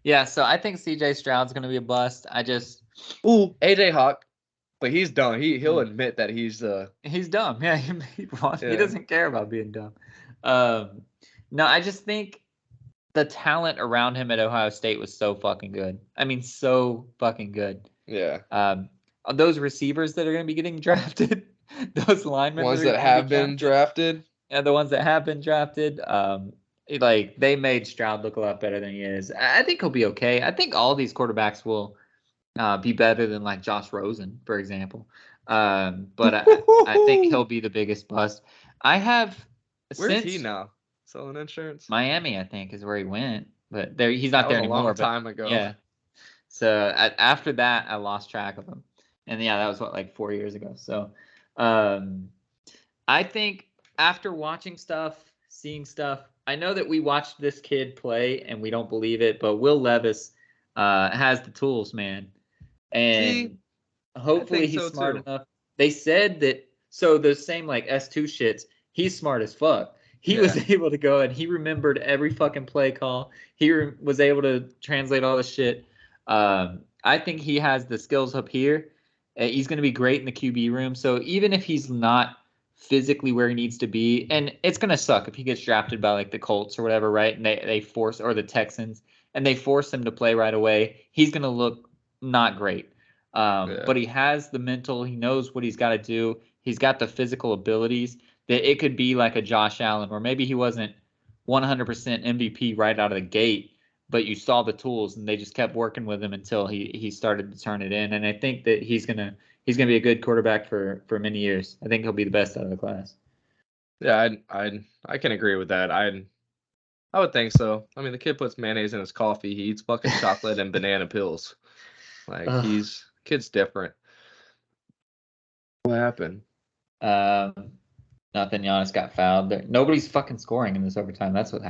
Speaker 2: Yeah, so I think C.J. Stroud's going to be a bust.
Speaker 1: AJ Hawk. But he's dumb. He'll admit that he's
Speaker 2: dumb. Yeah, he doesn't care about being dumb. No, I just think the talent around him at Ohio State was so fucking good. I mean, so fucking good.
Speaker 1: Yeah.
Speaker 2: Those receivers that are going to be getting drafted, those linemen.
Speaker 1: Ones that have been drafted.
Speaker 2: Yeah, the ones that have been drafted. Like they made Stroud look a lot better than he is. I think he'll be okay. I think all these quarterbacks will be better than like Josh Rosen, for example. But I think he'll be the biggest bust.
Speaker 1: Where's he now? Selling insurance?
Speaker 2: Miami, I think, is where he went. But he's not there anymore.
Speaker 1: A long time ago.
Speaker 2: Yeah. So after that, I lost track of him. And yeah, that was like 4 years ago. So I think after watching stuff, seeing stuff, I know that we watched this kid play and we don't believe it, but Will Levis has the tools, man. And hopefully he's smart enough. They said that, so the same like S2 shits, he's smart as fuck. He was able to go and he remembered every fucking play call. He was able to translate all the shit. I think he has the skills up here. He's going to be great in the QB room. So even if he's not physically where he needs to be, and it's going to suck if he gets drafted by like the Colts or whatever, right? And they force, or the Texans, and they force him to play right away. He's going to look not great. But he has the mental. He knows what he's got to do. He's got the physical abilities that it could be like a Josh Allen, or maybe he wasn't 100% MVP right out of the gate, but you saw the tools and they just kept working with him until he started to turn it in. And I think that he's gonna be a good quarterback for many years. I think he'll be the best out of the class.
Speaker 1: Yeah, I can agree with that. I would think so. I mean, the kid puts mayonnaise in his coffee. He eats fucking chocolate and banana pills. Like kid's different. What happened?
Speaker 2: Nothing. Giannis got fouled. Nobody's fucking scoring in this overtime. That's what happened.